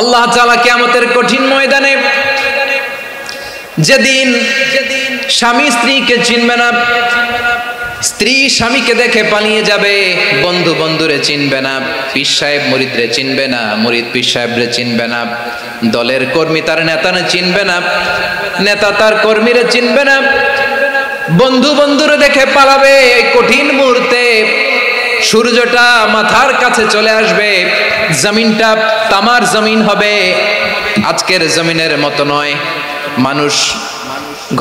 আল্লাহ তাআলা কিয়ামতের কঠিন ময়দানে যেদিন স্বামী স্ত্রীকে চিনবে না, স্ত্রী স্বামীকে দেখে পালিয়ে যাবে, বন্ধু বন্ধুরে চিনবে না, পীর সাহেব মুরিদরে চিনবে না, মুরিদ পীর সাহেবরে চিনবে না, দলের কর্মী তার নেতারে চিনবে না, নেতা তার কর্মীরে চিনবে না, বন্ধু বন্ধুরে দেখে পালাবে। এই কঠিন মুহূর্তে সূর্যটা মাথার কাছে চলে আসবে, জমিনটা তামার জমিন হবে, আজকের জমিনের মতো নয়। মানুষ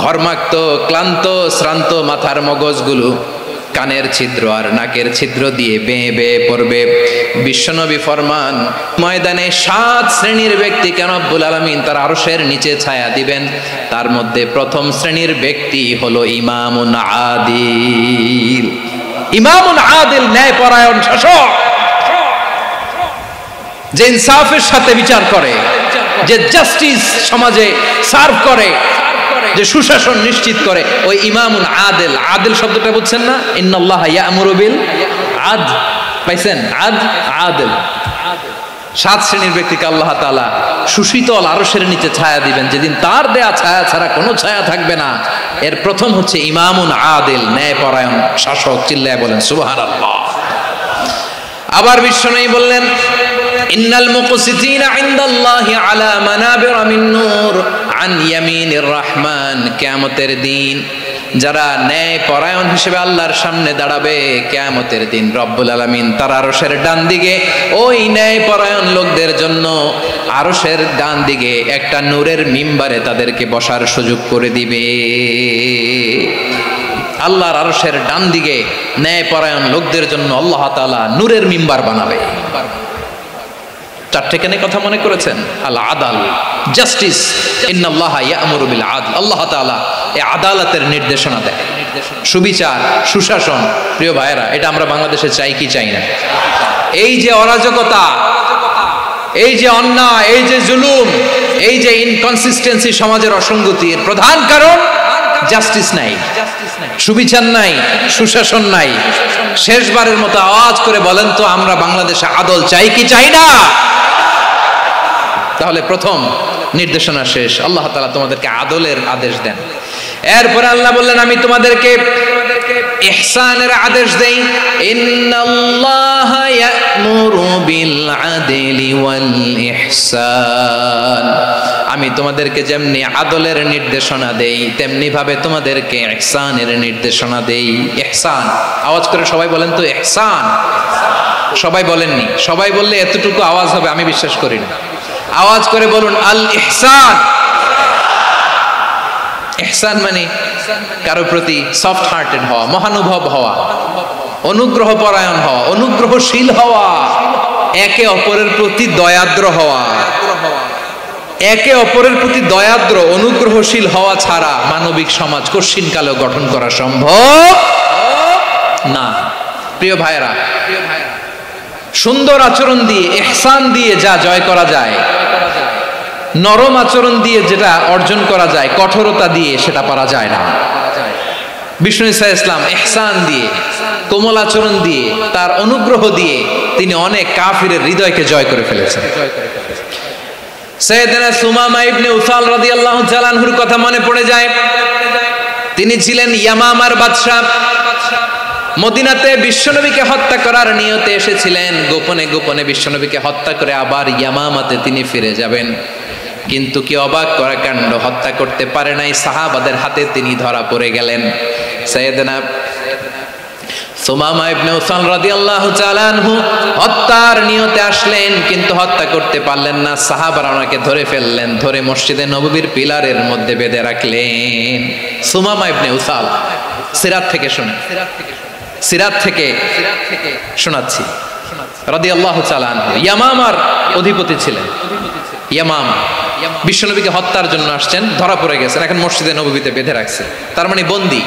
ঘর্মাক্ত, ক্লান্ত, শ্রান্ত মাথার মগজগুলো কানের ছিদ্র আর নাকের ছিদ্র দিয়ে বেয়ে বেয়ে পড়বে। বিশ্বনবী ফরমান, ময়দানে 7 শ্রেণীর ব্যক্তিকে রব্বুল আলামিন তার আরশের নিচে ছায়া দিবেন। তার মধ্যে প্রথম শ্রেণীর ব্যক্তি হলো ইমামুন আদিল। ইমামুন আদিল, ন্যায়পরায়ণ শাসক, যে ইনসাফের সাথে বিচার করে, যে জাস্টিস সমাজে সার্ভ করে, যে সুশাসন নিশ্চিত করে, ওই ইমামুন আদিল। আদিল শব্দটা বুঝছেন না? ইন্নাল্লাহা ইয়া'মুরু বিল আদল, পাইছেন? আদিল। 7 শ্রেণীর ব্যক্তিকে আল্লাহ তাআলা সুশীতল আরশের নিচে ছায়া দিবেন, যেদিন তার দেয়া ছায়া ছাড়া কোনো ছায়া থাকবে না। এর প্রথম হচ্ছে ইমামুন আদিল, ন্যায়পরায়ণ শাসক। চিল্লায় বলেন সুবহানাল্লাহ। আবার বিশ্বনবী বললেন, ইন্নাল মুকসিতিনা ইনদাল্লাহি আলা মানাবিরা মিন নূর আন ইয়ামিনির রহমান। কিয়ামতের দিন যারা ন্যায়পরায়ণ হিসেবে আল্লাহর সামনে দাঁড়াবে, কিয়ামতের দিন রব্বুল আলামিন তার আরশের ডান দিকে ওই ন্যায়পরায়ণ লোকদের জন্য আরশের ডান দিকে একটা নূরের মিম্বারে তাদেরকে বসার সুযোগ করে দিবে। আল্লাহর আরশের ডান দিকে ন্যায়পরায়ণ লোকদের জন্য আল্লাহ তাআলা নূরের মিম্বার বানাবে। 4টে কেন কথা মনে করেছেন? আল আদাল, জাস্টিস। ইন্নাল্লাহা ইয়া'মুরু বিল আদল। আল্লাহ তাআলা এই আদালতের নির্দেশনা দেয়, সুবিচার, সুশাসন। প্রিয় ভাইয়েরা, এটা আমরা বাংলাদেশে চাই কি চাই না? এই যে অরাজকতা, এই যে অন্যায়, এই যে জুলুম, এই যে ইনকনসিস্টেন্সি, সমাজের অসঙ্গতির প্রধান কারণ জাস্টিস নাই, সুবিচার নাই, সুশাসন নাই। শেষবারের মতো আওয়াজ করে বলেন তো, আমরা বাংলাদেশে আদল চাই কি চাই না? তাহলে প্রথম নির্দেশনা শেষ। আল্লাহ তাআলা তোমাদেরকে আদলের আদেশ দেন। এরপরে আল্লাহ বললেন, আমি তোমাদেরকে ইহসানের আদেশ দেই। ইন্নাল্লাহা ইয়া'মুরু বিল আদলি ওয়াল ইহসান। আমি তোমাদেরকে যেমনি আদলের নির্দেশনা দেই, তেমনি ভাবে তোমাদেরকে ইহসানের নির্দেশনা দেই। ইহসান, আওয়াজ করে সবাই বলেন তো ইহসান। সবাই বলেননি? সবাই বললে এতটুকু আওয়াজ হবে আমি বিশ্বাস করি না। আওয়াজ করে বলুন আল ইহসান। ইহসান মানে কারো প্রতি সফট হার্টেড হওয়া, মহানুভব হওয়া, অনুগ্রহ পরায়ণ হওয়া, অনুগ্রহশীল হওয়া, একে অপরের প্রতি দয়াদ্র হওয়া। একে অপরের প্রতি দয়াদ্র, অনুগ্রহশীল হওয়া ছাড়া মানবিক সমাজ কশিনকালেও গঠন করা সম্ভব না। প্রিয় ভাইরা, সুন্দর আচরণ দিয়ে, ইহসান দিয়ে যা জয় করা যায়, নরম আচরণ দিয়ে যেটা অর্জন করা যায়, কঠোরতা দিয়ে সেটা পারা যায় না। বিষ্ণু ঈসা ইসলাম ইহসান দিয়ে, কোমল আচরণ দিয়ে, তার অনুগ্রহ দিয়ে তিনি অনেক কাফিরের হৃদয়কে জয় করে ফেলেছেন। সাইয়েদনা সুমামা ইবনে উসাল রাদিয়াল্লাহু তাআলা আনহুর কথা মনে পড়ে যায়। তিনি ছিলেন ইয়ামামার বাদশা। মদিনাতে বিশ্বনবীকে হত্যা করার নিয়তে এসেছিলেন। গোপনে গোপনে বিশ্বনবীকে হত্যা করে আবার ইয়ামামাতে তিনি ফিরে যাবেন। কিন্তু কি অবাক করা কাণ্ড, হত্যা করতে পারে নাই, সাহাবাদের হাতে তিনি ধরা পড়ে গেলেন। সাইয়েদনা সুমামা ইবনে উসাল রাদিয়াল্লাহু তাআলা আনহু হত্যার নিয়তে আসলেন, কিন্তু হত্যা করতে পারলেন না। সাহাবারা ওনাকে ধরে ফেললেন, ধরে মসজিদে নববীর পিলারের মধ্যে বেঁধে রাখলেন। সুমামা ইবনে উসাল, সিরাত থেকে শুনে, সিরাত থেকে শোনাচ্ছি রাদিয়াল্লাহু তাআলা আনহু। ইয়ামামার অধিপতি ছিলেন। ইয়ামামা বিশ্বনবীকে হত্যার জন্য আসছেন, ধরা পড়ে গেছেন, এখন মসজিদে নববীতে বেঁধে রাখছে, তার মানে বন্দী।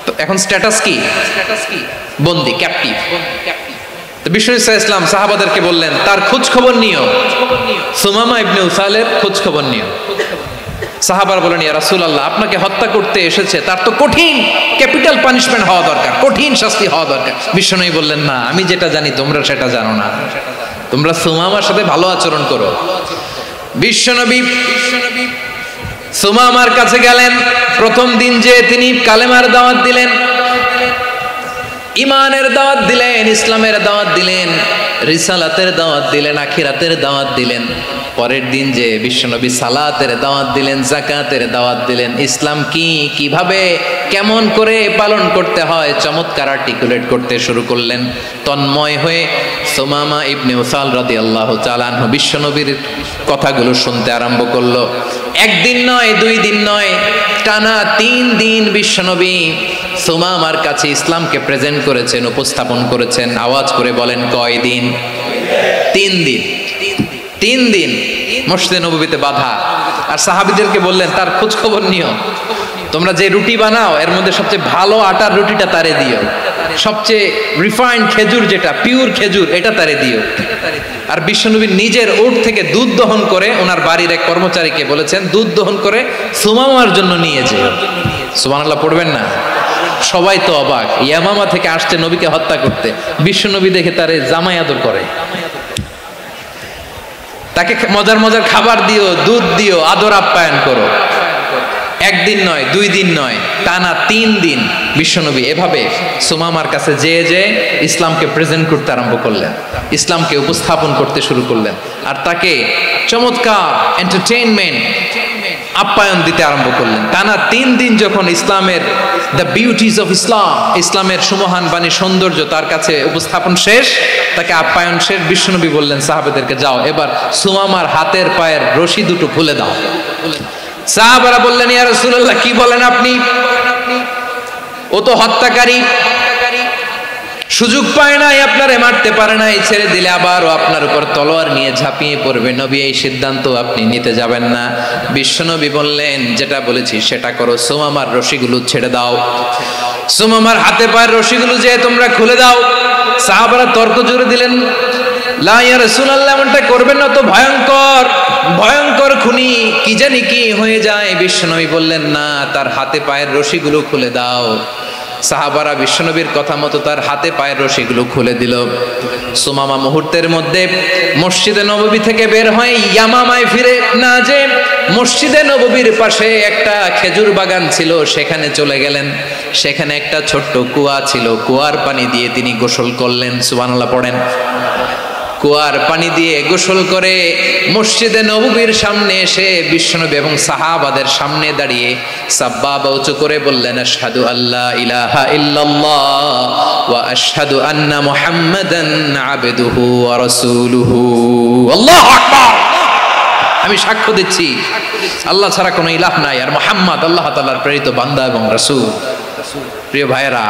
তো এখন স্ট্যাটাস কি? বন্দী, ক্যাপটিভ। তো বিষ্ণু ঈসা ইসলাম সাহাবাদেরকে বললেন, তার খোঁজ খবর নিও, সুমামা ইবনে উসালের খোঁজ খবর নিও। সাহাবারা বলেন, ইয়া রাসূলুল্লাহ, আপনাকে হত্যা করতে এসেছে, তার তো কঠিন ক্যাপিটাল পানিশমেন্ট হওয়া দরকার, কঠিন শাস্তি হওয়া দরকার। বিশ্বনবী বললেন, না, আমি যেটা জানি তোমরা সেটা জানো না। তোমরা সুমামার সাথে ভালো আচরণ করো। বিশ্বনবী সুমামার কাছে গেলেন। প্রথম দিন যে তিনি কালেমার দাওয়াত দিলেন, ইমানের দাওয়াত দিলেন, ইসলামের দাওয়াত দিলেন, রিসালাতের দাওয়াত দিলেন, আখিরাতের দাওয়াত দিলেন। পরের দিন যে বিশ্বনবী সালাতের দাওয়াত দিলেন, যাকাতের দাওয়াত দিলেন। ইসলাম কি, কিভাবে, কেমন করে পালন করতে হয় চমৎকার আর্টিকুলেট করতে শুরু করলেন। তন্ময় হয়ে সুমামা ইবনে উসাল রাদিয়াল্লাহু তাআলা আনহু বিশ্বনবীর কথাগুলো শুনতে আরম্ভ করলো। একদিন নয়, 2 দিন নয়, টানা 3 দিন বিশ্বনবী সুমামার কাছে ইসলামকে প্রেজেন্ট করেছেন, উপস্থাপন করেছেন। আওয়াজ করে বলেন, কয় দিন? 3 দিন। 3 দিন মসজিদে নববীতে বাধা। আর সাহাবীদেরকে বললেন, তার খোঁজ খবর নিও। তোমরা যে রুটি বানাও এর মধ্যে সবচেয়ে ভালো আটার রুটিটা তারে দিও, সবচেয়ে রিফাইন্ড খেজুর, যেটা পিওর খেজুর, এটা তারে দিও। আর বিশ্বনবী নিজের উট থেকে দুধ দহন করে ওনার বাড়ির এক কর্মচারীকে বলেছেন, দুধ দহন করে সুমামার জন্য নিয়ে যেও। সুবহানাল্লাহ পড়বেন না? সবাই তো অবাক, ইয়ামামা থেকে আসছে নবীকে হত্যা করতে, বিশ্বনবী দেখে তারে জামাই আদর করে, তাকে মজার মজার খাবার দিও, দুধ দিও, আদর আপ্যায়ন করো। একদিন নয়, 2 দিন নয়, টানা 3 দিন বিশ্বনবী এভাবে সুমামার কাছে যেয়ে ইসলামকে প্রেজেন্ট করতে আরম্ভ করলেন, ইসলামকে উপস্থাপন করতে শুরু করলেন। আর তাকে চমৎকার এন্টারটেইনমেন্ট, আপ্যায়ন দিতে আরম্ভ করলেন। টানা 3 দিন যখন ইসলামের দ্য বিউটিজ অফ ইসলাম, ইসলামের সুমহান বাণী, সৌন্দর্য তার কাছে উপস্থাপন শেষ, তাকে আপ্যায়ন শেষ, বিশ্বনবী বললেন সাহাবাদেরকে, যাও এবার সুমামার হাতের পায়ের রশি দুটো খুলে দাও। সাহাবারা বললেন, ইয়া রাসূলুল্লাহ, কি বলেন আপনি? ও তো হত্যাকারী, সুযোগ পায় নাই, আপনারে মারতে পারে নাই, ছেড়ে দিলে আবারও আপনার উপর তলোয়ার নিয়ে ঝাঁপিয়ে পড়বে। নবী, এই সিদ্ধান্ত আপনি নিতে যাবেন না। বিশ্বনবী বললেন, যেটা বলেছি সেটা করো, সুমামার রশিগুলো ছেড়ে দাও, সুমামার হাতে পায়ের রশিগুলো যে তোমরা খুলে দাও। সাহাবারা তর্ক জুড়ে দিলেন, লা ইয়া রাসূলুল্লাহ, এমনটা করবেন না, তো ভয়ঙ্কর, ভয়ঙ্কর খুনি, কি জানি কি হয়ে যায়। বিশ্বনবী বললেন, না, তার হাতে পায়ের রশিগুলো খুলে দাও। সাহাবারা বিশ্বনবীর কথা মতো তার হাতে পায়ের রশিগুলো খুলে দিল। সুমামা মুহূর্তের মধ্যে মসজিদে নববী থেকে বের হয়ে ইয়ামামায় ফিরে না যে মসজিদে নববীর পাশে একটা খেজুর বাগান ছিল, সেখানে চলে গেলেন। সেখানে একটা ছোট্ট কুয়া ছিল, কুয়ার পানি দিয়ে তিনি গোসল করলেন। সুবহানাল্লাহ পড়েন। কুয়ার পানি দিয়ে গোসল করে মসজিদে নববীর সামনে এসে বিশ্বনবী এবং সাহাবাদের সামনে দাঁড়িয়ে সাব্বাবা উঁচু করে বললেন, আশহাদু আল্লা ইলাহা ইল্লাল্লাহ ওয়া আশহাদু আন্না মুহাম্মাদান আবদুহু ওয়া রাসূলুহু। আল্লাহু আকবার। আমি সাক্ষ্য দিচ্ছি আল্লাহ ছাড়া কোনো ইলাহ নাই, আর মুহাম্মদ আল্লাহ তাআলার প্রেরিত বান্দা এবং রাসূল। প্রিয় ভাইয়েরা,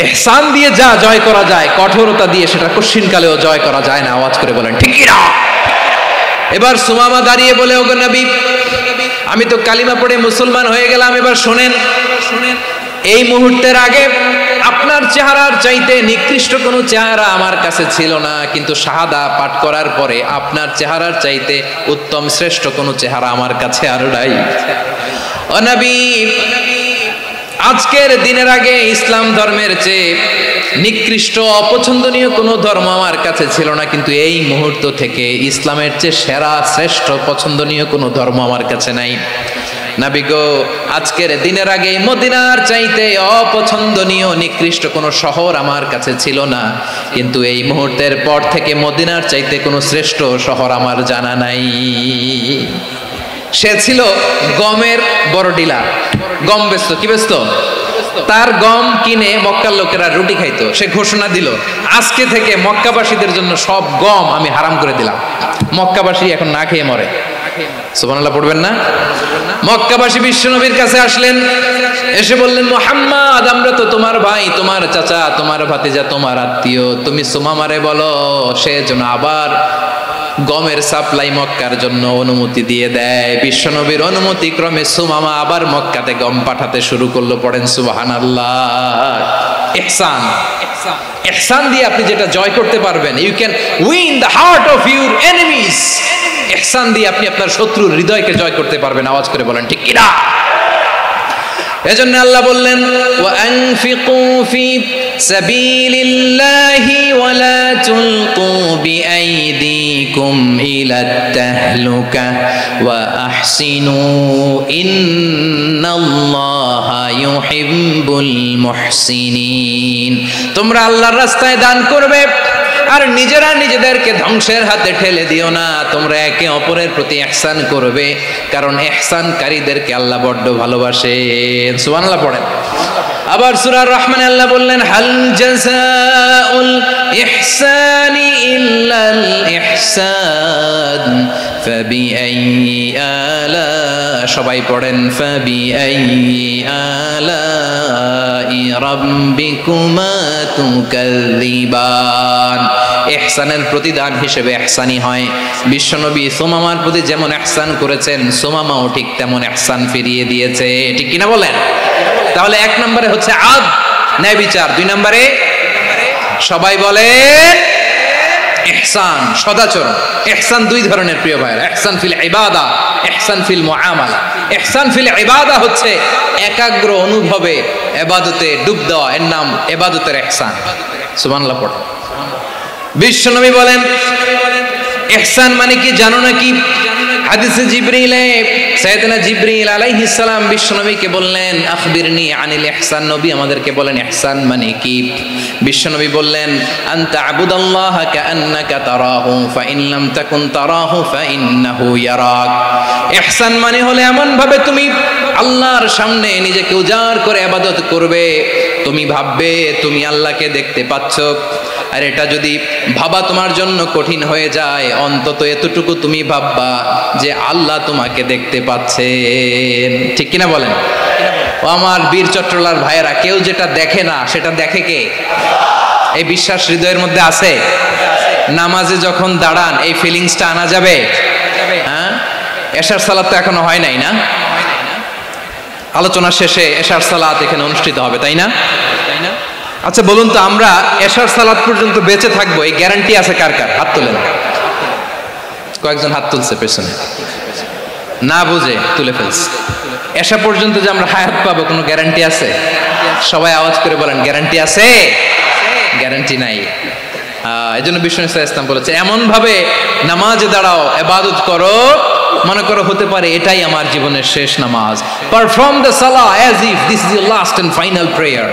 ইহসান দিয়ে যা জয় করা যায়, কঠোরতা দিয়ে সেটা কঠিনকালেও জয় করা যায় না। আওয়াজ করে বলেন ঠিক কি না? এবার সুমামা দাঁড়িয়ে বলে, ওগো নবী, আমি তো কালিমা পড়ে মুসলমান হয়ে গেলাম, এবার শোনেন, এই মুহূর্তের আগে আপনার চেহারার চাইতে নিকৃষ্ট কোনো চেহারা আমার কাছে ছিল না, কিন্তু শাহাদা পাঠ করার পরে আপনার চেহারার চাইতে উত্তম শ্রেষ্ঠ কোনো চেহারা আমার কাছে আর নাই। ও নবী, আজকের দিনের আগে ইসলাম ধর্মের চেয়ে নিকৃষ্ট অপছন্দনীয় কোনো ধর্ম আমার কাছে ছিল না, কিন্তু এই মুহূর্ত থেকে ইসলামের চেয়ে সেরা শ্রেষ্ঠ পছন্দনীয় কোনো ধর্ম আমার কাছে নাই। নবী গো, আজকের দিনের আগে মদিনার চাইতে অপছন্দনীয় নিকৃষ্ট কোনো শহর আমার কাছে ছিল না, কিন্তু এই মুহূর্তের পর থেকে মদিনার চাইতে কোনো শ্রেষ্ঠ শহর আমার জানা নাই। সে ছিল গমের বড় ডিলার, গম বেচতো। কি বেচতো? তার গম কিনে মক্কার লোকেরা রুটি খাইতো। সে ঘোষণা দিল, আজকে থেকে মক্কাবাসীদের জন্য সব গম আমি হারাম করে দিলাম, মক্কাবাসী এখন না খেয়ে মরে। সুবহানাল্লাহ পড়বেন না? মক্কাবাসী বিশ্বনবীর কাছে আসলেন, এসে বললেন, মুহাম্মদ, আমরা তো তোমার ভাই, তোমার চাচা, তোমার ভাতিজা, তোমার আত্মীয়, তুমি সুমামারে বলো সে যেন আবার গমের সাপ্লাই মক্কার জন্য অনুমতি দিয়ে দেয়। বিশ্বনবীর অনুমতি ক্রমে সুমামা আবার মক্কাতে গম পাঠাতে শুরু করলো। পড়েন সুবহানাল্লাহ। ইহসান, ইহসান দিয়ে আপনি যেটা জয় করতে পারবেন, you can win the heart of your enemies. ইহসান দিয়ে আপনি আপনার শত্রুর হৃদয়কে জয় করতে পারবেন। আওয়াজ করে বলেন ঠিক কি না? এজন্য আল্লাহ বললেন ওয়া আনফিকু ফি সাবিলিল্লাহি ওয়া লা তুলকু বিআইদিকুম ইলাত তাহলুকা ওয়া আহসিনু ইন্নাল্লাহা ইউহিব্বুল মুহসিনিন। তোমরা আল্লাহর রাস্তায় দান করবে আর নিজেরা নিজেদেরকে ধ্বংসের হাতে ঠেলে দিও না। তোমরা একে অপরের প্রতি ইহসান করবে, কারণ ইহসানকারীদেরকে আল্লাহ বড্ড ভালোবাসেন। সুবহানাল্লাহ পড়েন। আবার সূরা রহমানে আল্লাহ বললেন হাল জাযাউল ইহসানি ইল্লাল ইহসান ফাবিআইয়ি আলা, সবাই পড়েন ফাবিআইয়ি আলাই রাব্বিকুমা তুকাযযিবান। ইহসানের প্রতিদান হিসেবে ইহসানি হয়। বিশ্বনবী সুমামার প্রতি যেমন ইহসান করেছেন, সুমামাও ঠিক তেমন ইহসান ফিরিয়ে দিয়েছে। ঠিক কিনা বলেন? তাহলে এক নম্বরে হচ্ছে আদ, ন্যায় বিচার। দুই নম্বরে সবাই বলে ইহসান, সদাচরণ। ইহসান দুই ধরনের প্রিয় ভাইরা, ইহসান ফিল ইবাদা, ইহসান ফিল মুআমালা। ইহসান ফিল ইবাদা হচ্ছে একাগ্র অনুভবে ইবাদতে ডুব দেওয়া, এর নাম ইবাদতের ইহসান। সুবহানাল্লাহ পড়ো। বিশ্বনবী বলেন ইহসান মানে কি জানো নাকি? হাদিসে জিবরিলে সাইয়েদনা জিবরিল আলাইহিস সালাম বিশ্বনবীকে বললেন আখবিরনি আনিল ইহসান। নবী আমাদেরকে বলেন ইহসান মানে কি? বিশ্বনবী বললেন আনতা আবুদাল্লাহা কাআন্নাকা তারাহু ফাইন লাম তাকুন তারাহু ফাইন্নাহু ইয়ারাক। ইহসান মানে হলো এমন ভাবে তুমি আল্লাহর সামনে নিজেকে উজাড় করে ইবাদত করবে, তুমি ভাববে তুমি আল্লাহকে দেখতে পাচ্ছ। আর এটা যদি ভাবা তোমার জন্য কঠিন হয়ে যায়, অন্তত এতটুকু তুমি ভাববা যে আল্লাহ তোমাকে দেখতে পাচ্ছেন। ঠিক কিনা বলেন? ও আমার বীর চট্টলার ভাইয়েরা, কেউ যেটা দেখে না সেটা দেখে কে? এই বিশ্বাস হৃদয়ের মধ্যে আছে? নামাজে যখন দাঁড়ান এই ফিলিংসটা আনা যাবে? হ্যাঁ, এশার সালাত তো এখনো হয় নাই না? আলোচনা শেষে এশার সালাত এখানে অনুষ্ঠিত হবে, তাই না? আচ্ছা বলুন তো, আমরা এশার সালাত পর্যন্ত বেঁচে থাকবো এই গ্যারান্টি আছে কার কার? হাত তোলেন। কয়েকজন হাত তুলছে পেছনে, না বুঝে তুলে ফেলছে। এশা পর্যন্ত যে আমরা হায়াত পাবো কোনো গ্যারান্টি আছে? সবাই আওয়াজ করে বলেন গ্যারান্টি আছে? গ্যারান্টি নাই। এই জন্য বিষ্ণু ইসলাম বলেছে এমন ভাবে নামাজে দাঁড়াও, ইবাদত করো, মনে করো হতে পারে এটাই আমার জীবনের শেষ নামাজ। পারফর্ম দ্য সালাহ as if this is your last and final prayer.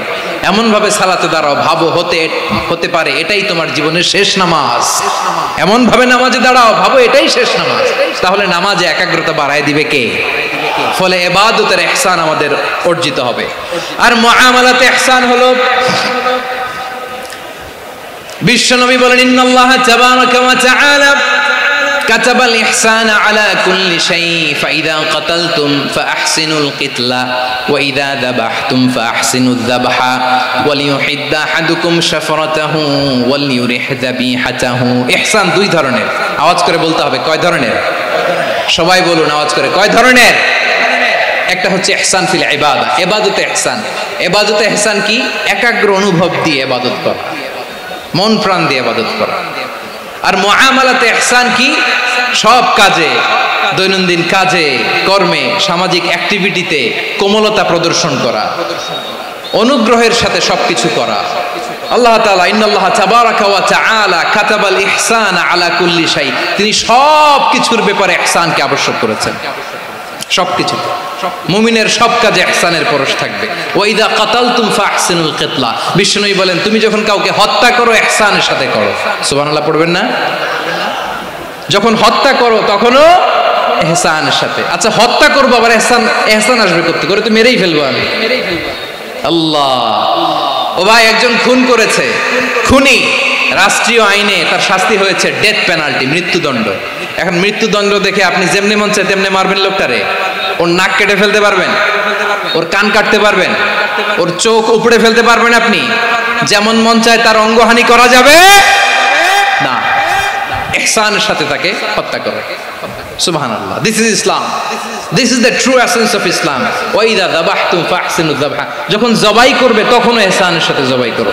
এমন ভাবে সালাতে দাঁড়াও, ভাবো হতে পারে এটাই তোমার জীবনের শেষ নামাজ। এমন ভাবে নামাজে দাঁড়াও, ভাবো এটাই শেষ নামাজ। তাহলে নামাজে একাগ্রতা বাড়ায় দিবে কে? ফলে ইবাদতের ইহসান আমাদের অর্জিত হবে। আর মুআমালাতে ইহসান হলো, বিশ্বনবী বলেন ইন্নাল্লাহা তাবারাকা ওয়া তাআলা কাতাবাল ইহসানা আলা কুল্লি শাই ফাইদা কাতালতুম ফাআহসিনুল কিতলা ওয়া ইযা যাবাহতুম ফাআহসিনুয যাবহা ওয়ালিয়ুহিদ্দা আহাদুকুম শাফরাতাহু ওয়ালিয়ুরিহ যাবিহাতাহু। ইহসান দুই ধরনের। আওয়াজ করে বলতে হবে কয় ধরনের? সবাই বলুন আওয়াজ করে, কয় ধরনের? একটা হচ্ছে ইহসান ফিল ইবাদা, ইবাদতে ইহসান। ইবাদতে ইহসান কি? একাগ্র অনুভব দিয়ে ইবাদত করা, মন প্রাণ দিয়ে ইবাদত করা। আর মুআমালাতে ইহসান কি? সব কাজে, দৈনন্দিন কাজে, কর্মে, সামাজিক অ্যাক্টিভিটিতে কোমলতা প্রদর্শন করা, অনুগ্রহের সাথে সবকিছু করা। আল্লাহ তাআলা ইন্নাল্লাহা তাবারাকা ওয়া তাআলা কাতাবাল ইহসানা আলা কুল্লি শাই, তিনি সব কিছুর ব্যাপারে ইহসানকে আবশ্যক করেছেন। সবকিছু মুমিনের সব কাজে ইহসানের পরশ থাকবে। ওয়া ইযা কাতালতুম ফাহসিনুল কিতলা, বিষ্ণুই বলেন তুমি যখন কাউকে হত্যা করো ইহসানের সাথে করো। সুবহানাল্লাহ পড়বেন না? যখন হত্যা করো তখনও ইহসানের সাথে। আচ্ছা হত্যা করবো আবার ইহসান আসবে করতে করে, তো মেরেই ফেলবো আমি। আল্লাহ, ও ভাই একজন খুন করেছে, খুনি, রাষ্ট্রীয় আইনে তার শাস্তি হয়েছে ডেথ পেনাল্টি, মৃত্যুদণ্ড। এখন মৃত্যুদণ্ড দেখে আপনি যেমনি মন চায় তেমনি মারবেন লোকটারে? ওর নাক কেটে ফেলতে পারবেন? ওর কান কাটতে পারবেন? ওর চোখ উপড়ে ফেলতে পারবেন আপনি? যেমন মন চায় তার অঙ্গহানি করা যাবে না। ইহসানের সাথে তাকে হত্যা করে। সুবহানাল্লাহ, this is Islam, this is the true essence of Islam. ওয়া ইযা যাবাহতুম ফাহসিনুয যাবহা, যখন জবাই করবে তখনও ইহসানের সাথে জবাই করো।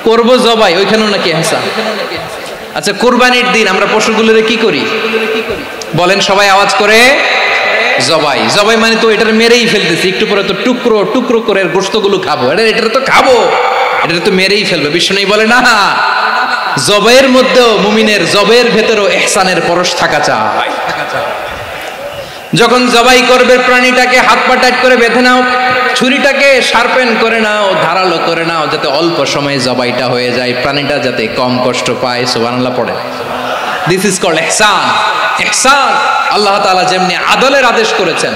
করবো জবাই, ওইখানেও নাকি ইহসান। আচ্ছা কুরবানির দিন আমরা পশুগুলোরে কি করি বলেন সবাই আওয়াজ করে? জবাই। জবাই মানে তো এটার মেরেই ফেলতেছি, একটু পরে তো টুকরো টুকরো করে গোশতগুলো খাবো, এটা তো খাবো, এটা তো মেরেই ফেলবে। বিষ্ণু বলে না, জবাইয়ের মধ্যেও মুমিনের জবাইয়ের ভেতরেও ইহসানের পরশ থাকা চাই। যখন জবাই করবে প্রাণীটাকে হাত পা টাইট করে বেঁধে নাও, ছুরিটাকে শার্পেন করে নাও, ধারালো করে নাও, যাতে অল্প সময়ে জবাইটা হয়ে যায়, প্রাণীটা যাতে কম কষ্ট পায়। সুবহানাল্লাহ পড়ে। দিস ইজ কল্ড ইহসান। ইহসান আল্লাহ তাআলা যেমনি আদলের আদেশ করেছেন,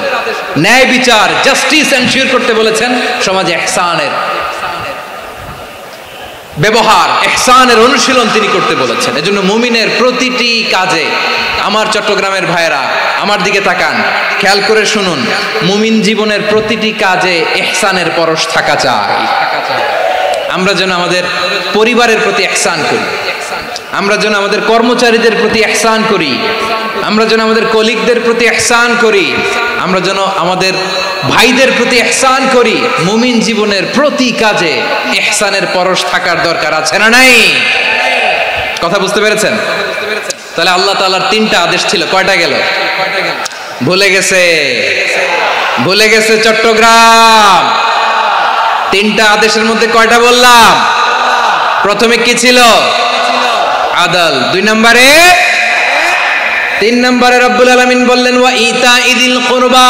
ন্যায় বিচার জাস্টিস এনশিওর করতে বলেছেন, সমাজে ইহসানের ব্যবহার, ইহসানের অনুশীলন তিনি করতে বলেছেন। এজন্য মুমিনের প্রতিটি কাজে, আমার চট্টগ্রামের ভাইয়েরা আমার দিকে তাকান, খেয়াল করে শুনুন, মুমিন জীবনের প্রতিটি কাজে ইহসানের পরশ থাকা চাই। আমরা যেন আমাদের পরিবারের প্রতি ইহসান করি, আমরা যেন আমাদের কর্মচারীদের প্রতি ইহসান করি, আমরা যেন আমাদের কলিগদের প্রতি ইহসান করি, আমরা যেন আমাদের ভাইদের প্রতি ইহসান করি। মুমিন জীবনের প্রতি কাজে ইহসানের পরশ থাকার দরকার আছে না নাই? কথা বুঝতে পেরেছেন? তাহলে আল্লাহ তাআলার তিনটা আদেশ ছিল, কয়টা গেল? ভুলে গেছে, ভুলে গেছে চট্টগ্রাম। তিনটা আদেশের মধ্যে কয়টা বললাম? প্রথমে কি ছিল? আদল। 2 নম্বরে, 3 নম্বরে রব্বুল আলামিন বললেন ওয়া ইতা ইদিল কুরবা,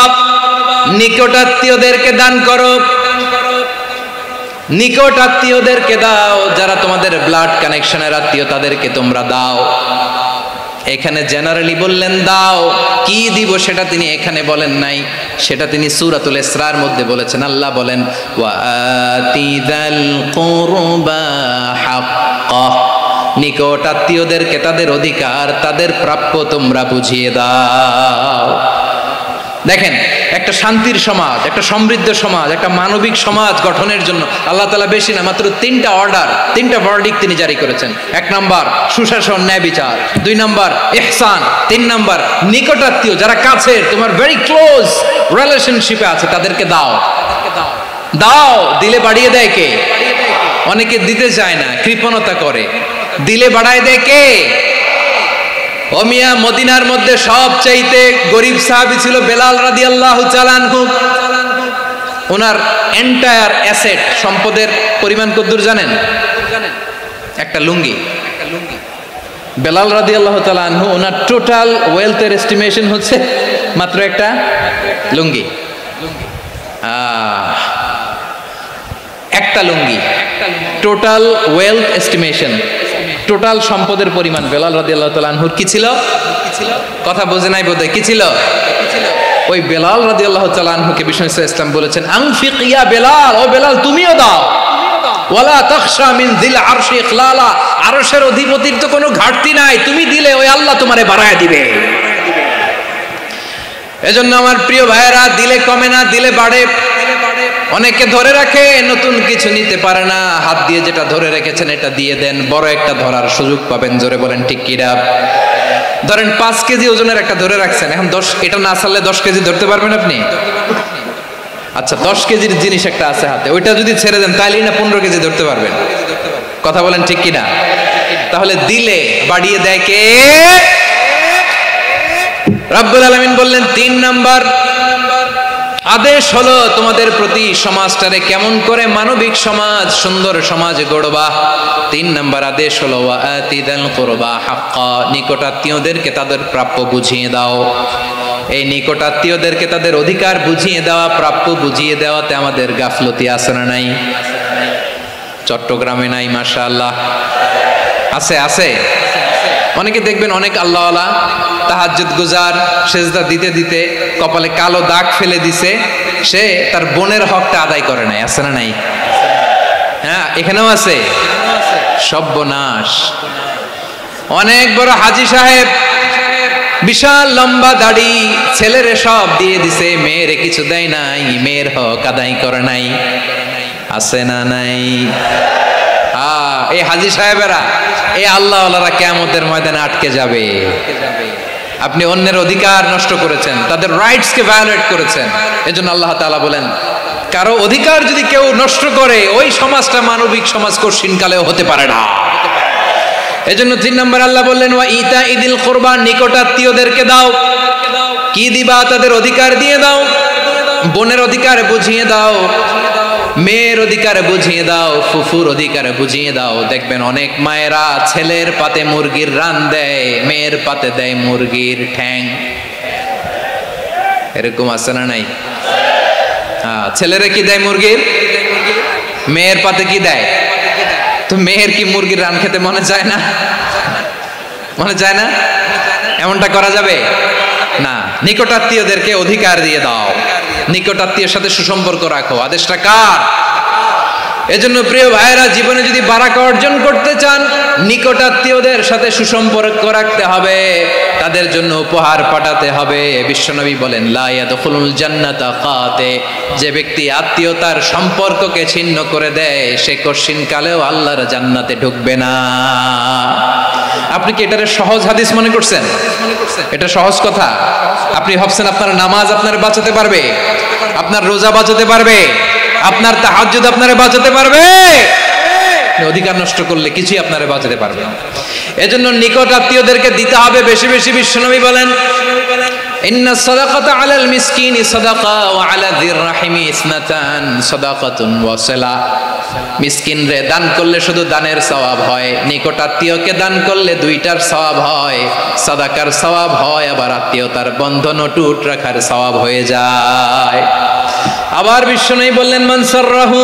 নিকটাত্মীয়দেরকে দান করো, নিকটাত্মীয়দেরকে দাও, যারা তোমাদের ব্লাড কানেকশনের আত্মীয় তাদেরকে তোমরা দাও। এখানে জেনারেলি বললেন দাও, কি দিব সেটা তিনি এখানে বলেন নাই, সেটা তিনি সূরাতুল ইসরার মধ্যে বলেছেন। আল্লাহ বলেন ওয়া আতিদাল কুরবা হাক্কা, নিকট আত্মীয়দেরকে তাদের অধিকার, তাদের প্রাপ্য তোমরা বুঝিয়ে দাও। দেখেন, একটা শান্তির সমাজ, একটা সমৃদ্ধ সমাজ, একটা মানবিক সমাজ গঠনের জন্য আল্লাহ তাআলা বেশি না, মাত্র 3টা অর্ডার, 3টা ভার্ডিক্ট তিনি জারি করেছেন। 1 নম্বর সুশাসন, ন্যায় বিচার। 2 নম্বর ইহসান। 3 নম্বর নিকটাত্মীয়, যারা কাছের, তোমার ভেরি ক্লোজ রিলেশনশিপে আছে, তাদেরকে দাও। দাও, দিলে বাড়িয়ে দেয় কে? অনেকে দিতে চায় না, কৃপণতা করে। দিলে বাড়ায় দেয় কে? ও মিয়া, মদিনার মধ্যে সবচাইতে গরিব সাহাবী ছিল বেলাল রাদিয়াল্লাহু তাআলা আনহু। ওনার এন্টায়ার অ্যাসেট, সম্পদের পরিমাণ কতদূর জানেন? একটা লুঙ্গি। বেলাল রাদিয়াল্লাহু তাআলা আনহু, ওনার টোটাল ওয়েলথের এস্টিমেশন হচ্ছে মাত্র একটা লুঙ্গি। একটা লুঙ্গি, টোটাল ওয়েলথ এস্টিমেশন, টোটাল সম্পদের পরিমাণ বেলাল রাদিয়াল্লাহু তাআলা আনহুর কি ছিল? কথা বোঝে নাই বোধহয়। কি ছিল? ওই বেলাল রাদিয়াল্লাহু তাআলা আনহুকে বিষ্ণু ইসলাম বলেছেন আনফিক ইয়া বেলাল, ও বেলাল তুমিও দাও। ওয়ালা তাখশা মিন যিল আরশি ইখলালা, আরশের অধিপতির তো কোনো ঘাটতি নাই, তুমি দিলে ওই আল্লাহ তোমারে বাড়ায় দিবে। এজন্য আমার প্রিয় ভাইয়েরা, দিলে কমে না, দিলে বাড়ে। অনেকে ধরে রাখে, নতুন কিছু নিতে পারে না, হাত দিয়ে যেটা ধরে রেখেছেন এটা দিয়ে দেন, বড় একটা ধরার সুযোগ পাবেন। জোরে বলেন ঠিক কিনা? ধরেন 5 কেজি ওজনের একটা ধরে রাখছেন, এখন 10, এটা না ছাড়লে 10 কেজি ধরতে পারবেন আপনি? আচ্ছা, 10 কেজির জিনিস একটা আছে হাতে, ওইটা যদি ছেড়ে দেন তাইলেই না 15 কেজি ধরতে পারবেন। কথা বলেন ঠিক কিনা? তাহলে দিলে বাড়িয়ে দেয় কে? রব্বুল আলামিন বললেন 3 নাম্বার আদেশ হলো তোমাদের প্রতি সমাজটারে কেমন করে মানবিক সমাজ, সুন্দর সমাজ গড়বা। 3 নাম্বার আদেশ হলো ওয়া আতিদাল কুরবা হাক্কা, নিকটাত্মীয়দেরকে তাদের প্রাপ্য বুঝিয়ে দাও। এই নিকটাত্মীয়দেরকে তাদের অধিকার বুঝিয়ে দেওয়া, প্রাপ্য বুঝিয়ে দেওয়াতে আমাদের গাফলতি আছে না নাই? চট্টগ্রামে নাই? মাশাআল্লাহ আছে, আছে। অনেকে দেখবেন অনেক আল্লাহওয়ালা তাহাজ্জুদ গুজার, সেজদা দিতে দিতে কপালে কালো দাগ ফেলে দিছে, সে তার বোনের হকটা আদায় করে নাই। আছে না নাই? হ্যাঁ, এখানেও আছে। সর্বনাশ। অনেক বড় হাজী সাহেব, বিশাল লম্বা দাড়ি, ছেলেরে সব দিয়ে দিছে, মেয়েরে কিছু দেয় নাই, মেয়ের হক আদায় করে নাই। আছে না নাই? এই হাজী সাহেবেরা, এই আল্লাহওয়ালারা কিয়ামতের ময়দানে আটকে যাবে। আপনি অন্যের অধিকার নষ্ট করেছেন, তাদের রাইটস কে ভায়োলেট করেছেন। এজন্য আল্লাহ তাআলা বলেন, কারো অধিকার যদি কেউ নষ্ট করে, ওই সমাজটা মানবিক সমাজ কঠিনকালেও হতে পারে না। এজন্য 3 নম্বর আল্লাহ বললেন ওয়া ইতা ইদিল কুরবা, নিকটাত্মীয়দেরকে দাও। কি দিবা তাদের অধিকার দিয়ে দাও, বোনের অধিকার বুঝিয়ে দাও, মেয়ের অধিকার বুঝিয়ে দাও, ফুফুর অধিকার বুঝিয়ে দাও। দেখবেন অনেক মায়েরা ছেলের পাতে মুরগির রান দেয়, মেয়ের পাতে দেয় মুরগির ঠ্যাং। এরকম আছে না নাই? ছেলেরা কি দেয় মুরগির, মেয়ের পাতে কি দেয়? তো মেয়ের কি মুরগির রান খেতে মনে চায় না? মনে চায় না? এমনটা করা যাবে না। নিকটাত্মীয়দেরকে অধিকার দিয়ে দাও, নিকটাত্মীয়ের সাথে সুসম্পর্ক রাখো। আদেশটা কার? এজন্য প্রিয় ভাইয়েরা, জীবনে যদি বারাকা অর্জন করতে চান, নিকটাত্মীয়দের সাথে সুসম্পর্ক রাখতে হবে, তাদের জন্য উপহার পাঠাতে হবে। বিশ্বনবী বলেন, লা ইয়াদখুলুল জান্নাতা কাতে, যে ব্যক্তি আত্মীয়তার সম্পর্ককে ছিন্ন করে দেয়, সে কশিন কালেও আল্লাহর জান্নাতে ঢুকবে না। আপনি কি এটারে সহজ হাদিস মনে করছেন? এটা সহজ কথা? আপনি ভাবছেন আপনার নামাজ আপনার বাঁচাতে পারবে, আপনার রোজা বাঁচাতে পারবে, আপনার তাহাজ্জুদ আপনারে বাঁচাতে পারবে? অধিকার নষ্ট করলে কিছুই আপনারে বাঁচাতে পারবে না। এজন্য নিকট আত্মীয়দেরকে দিতে হবে বেশি বেশি। বিশ্বনবী বলেন, ইন্না সাদাকাতা আলাল মিসকিনি সাদাকা ওয়া আলা যির রাহিমি ইসনাতান সাদাকাতুন ওয়া সালা। মিসকিনরে দান করলে শুধু দানের সওয়াব হয়, নিকট আত্মীয়কে দান করলে দুইটার সওয়াব হয়, সাদাকার সওয়াব হয়, আবার আত্মীয়তার বন্ধন অটুট রাখার সওয়াব হয়ে যায়। আবার বিশ্বনবী বললেন, মান সাররাহু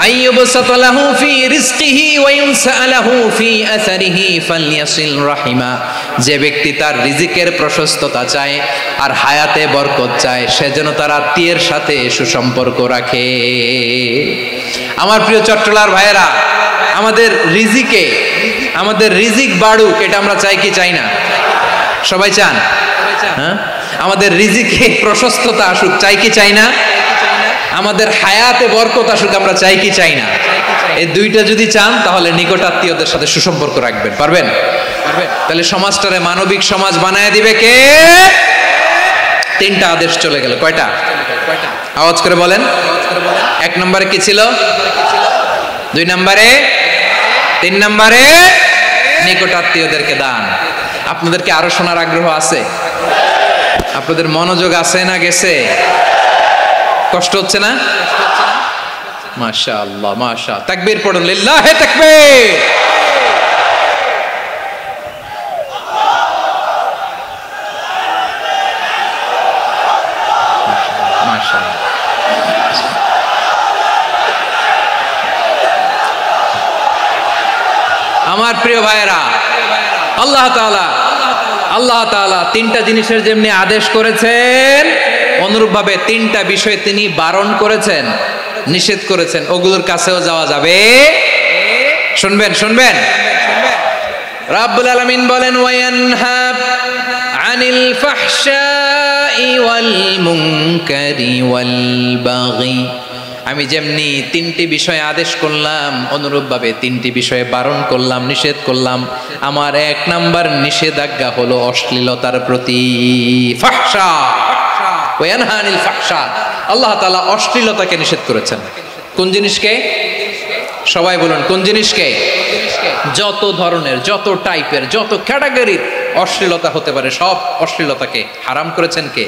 আইয়ুবসাতা লাহু ফি রিজকিহি ওয়া ইউনসা লাহু ফি আসারিহি ফালইয়াসিল রাহিমা। যে ব্যক্তি তার রিজিকের প্রশস্ততা চায় আর হায়াতে বরকত চায়, সে যেন তার আত্মীয়ের সাথে সুসম্পর্ক রাখে। আমার প্রিয় চট্টলার ভাইয়েরা, আমাদের রিজিক বাড়ুক, এটা আমরা চাই কি চাই না? সবাই চান? হ্যাঁ, আমাদের রিজিকে প্রশস্ততা আসুক, চাই কি চাই না? আমাদের হায়াতে বরকত আসুক, আমরা চাই কি চাই না? এই দুইটা যদি চান, তাহলে নিকট আত্মীয়দের সাথে সুসম্পর্ক রাখবেন। পারবেন? তাহলে সমাজটারে মানবিক সমাজ বানায় দিবে কে? তিনটা আদেশ চলে গেল। কয়টা? আওয়াজ করে বলেন। এক নম্বরে কি ছিল? দুই নম্বরে, তিন নম্বরে নিকট আত্মীয়দেরকে দান। আপনাদেরকে আরো শোনার আগ্রহ আছে? আপনাদের মনোযোগ আছে না গেছে? কষ্ট হচ্ছে না? মাশাআল্লাহ, মাশাআল্লাহ। তাকবীর পড়ুন, লিল্লাহি তাকবীর। মাশাআল্লাহ। আমার প্রিয় ভাইয়েরা, আল্লাহ তাআলা তিনটা জিনিসের যেমনি আদেশ করেছেন, অনুরূপভাবে তিনটা বিষয় তিনি বারণ করেছেন, নিষেধ করেছেন। ওগুলোর কাছেও যাওয়া যাবে। শুনবেন। রাব্বুল আলামিন বলেন, ওয়ায়ানহা আনিল ফাহশাই ওয়াল মুনকারি ওয়াল বাগি। আমি যেমনি তিনটি বিষয়ে আদেশ করলাম, অনুরূপভাবে তিনটি বিষয়ে বারণ করলাম, নিষেধ করলাম। আমার এক নাম্বার নিষেধাজ্ঞা হলো অশ্লীলতার প্রতি। ফাহশা, ওয়ায়ানহা আনিল ফাহশা। আল্লাহ তাআলা অশ্লীলতাকে নিষেধ করেছেন। কোন জিনিসকে? সবাই বলুন, কোন জিনিসকে? যত ধরনের, যত টাইপের, যত ক্যাটাগরির অশ্লীলতা হতে পারে, সব অশ্লীলতাকে হারাম করেছেন কে?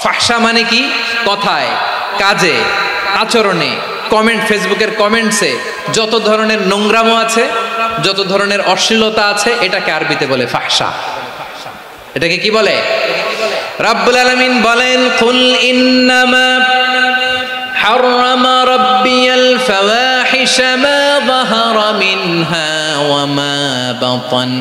ফাহশা মানে কি? কথায়, কাজে, আচরণে, কমেন্ট, ফেসবুকের কমেন্টসে যত ধরনের নোংরামো আছে, যত ধরনের অশ্লীলতা আছে, এটাকে আরবিতে বলে ফাহশা। এটাকে কি বলে? রাব্বুল আলামিন বলেন, কুল ইন্নামা হারামা রাব্বিয়াল ফাওয়াহিশা মা যাহারা মিনহা ওয়া মা বাতান।